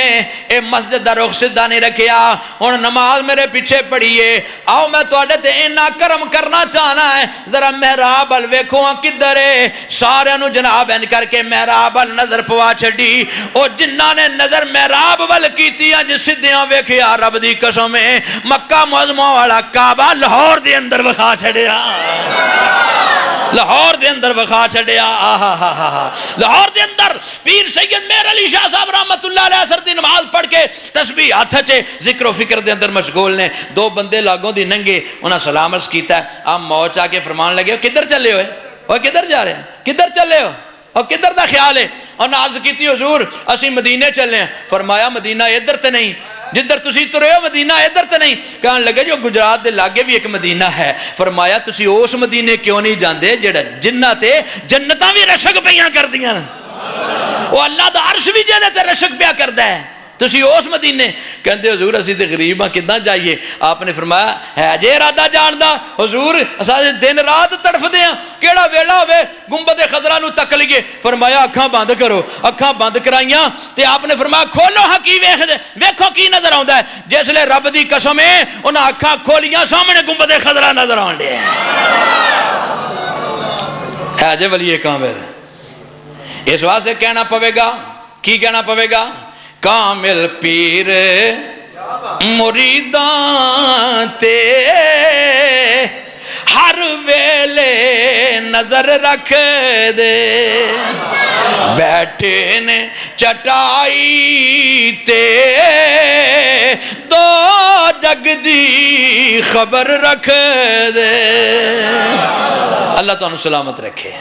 S1: اے مسجد دا رخ سیدھا نہیں رکھیا، ہن نماز میرے پیچھے پڑھیے، آؤ میں تواڈے تے اتنا کرم کرنا چاہنا ہے، ذرا محراب ال ویکھو کدھر ہے۔ سارے نو جناب ان کر کے محراب ال نظر پوا چھڈی، او جنہاں نے نظر محراب ول کیتی اج سیدھیاں ویکھیا رب دی قسم ہے مکہ معظمہ والا کعبہ لاہور دے اندر وکھا چھڈیا، لاہور دے اندر وکھا چھڈیا۔ لاہور دے اندر پیر سید مہر علی شاہ صاحب رحمت اللہ علیہ اثر دی نماز پڑھ کے تسبیح ہاتھ چے ذکر و فکر دے اندر مشغول نے، دو بندے لاگوں دی ننگے انہاں سلام عرض کیتا ہے، آپ موچ آ کے فرمان لگے کدھر چلے ہوئے، اور کدھر جا رہے ہیں، کدھر چلے ہو، اور کدھر دا خیال ہے؟ اور عرض کیتی حضور اسی مدینے چلے ہیں۔ فرمایا مدینہ ادھر تے نہیں، جدھر تسی ترے ہو مدینہ ادھر تے نہیں۔ کہنے لگے جو گجرات دے لاگے بھی ایک مدینہ ہے۔ فرمایا تسی اس مدینے کیوں نہیں جاندے جڑا جنہ تے جنتاں بھی رشک پیاں کر دیاں، وہ اللہ دا عرش بھی جے تے رشک پیا کردا ہے، تسی اس مدینے۔ کہندے حضور اسی تے غریب ہاں کداں جائیے؟ آپ نے فرمایا ہے جے ارادہ جان دا حضور اساں دن رات تڑفدے ہاں، کیڑا ویلا ہوے گنبد خضرا نو تک لئیے۔ فرمایا اکھاں بند کرو، اکھاں بند کرائیاں تے آپ نے فرمایا کھولو ہاں کی ویکھ دے، ویکھو کی نظر آوندا ہے۔ جس لے رب دی قسم ہے انہاں اکھاں کھولیاں سامنے گنبد خضرا نظر آن ڈے ہے جے ولی کامل۔ اس واسطے کہنا پوے گا، کی کہنا پوے گا؟ کامل پیر مریداں تے ہر ویلے نظر رکھ دے، بیٹھے نے چٹائی تے دو جگ دی خبر رکھ دے۔ اللہ تعالیٰ سلامت رکھے۔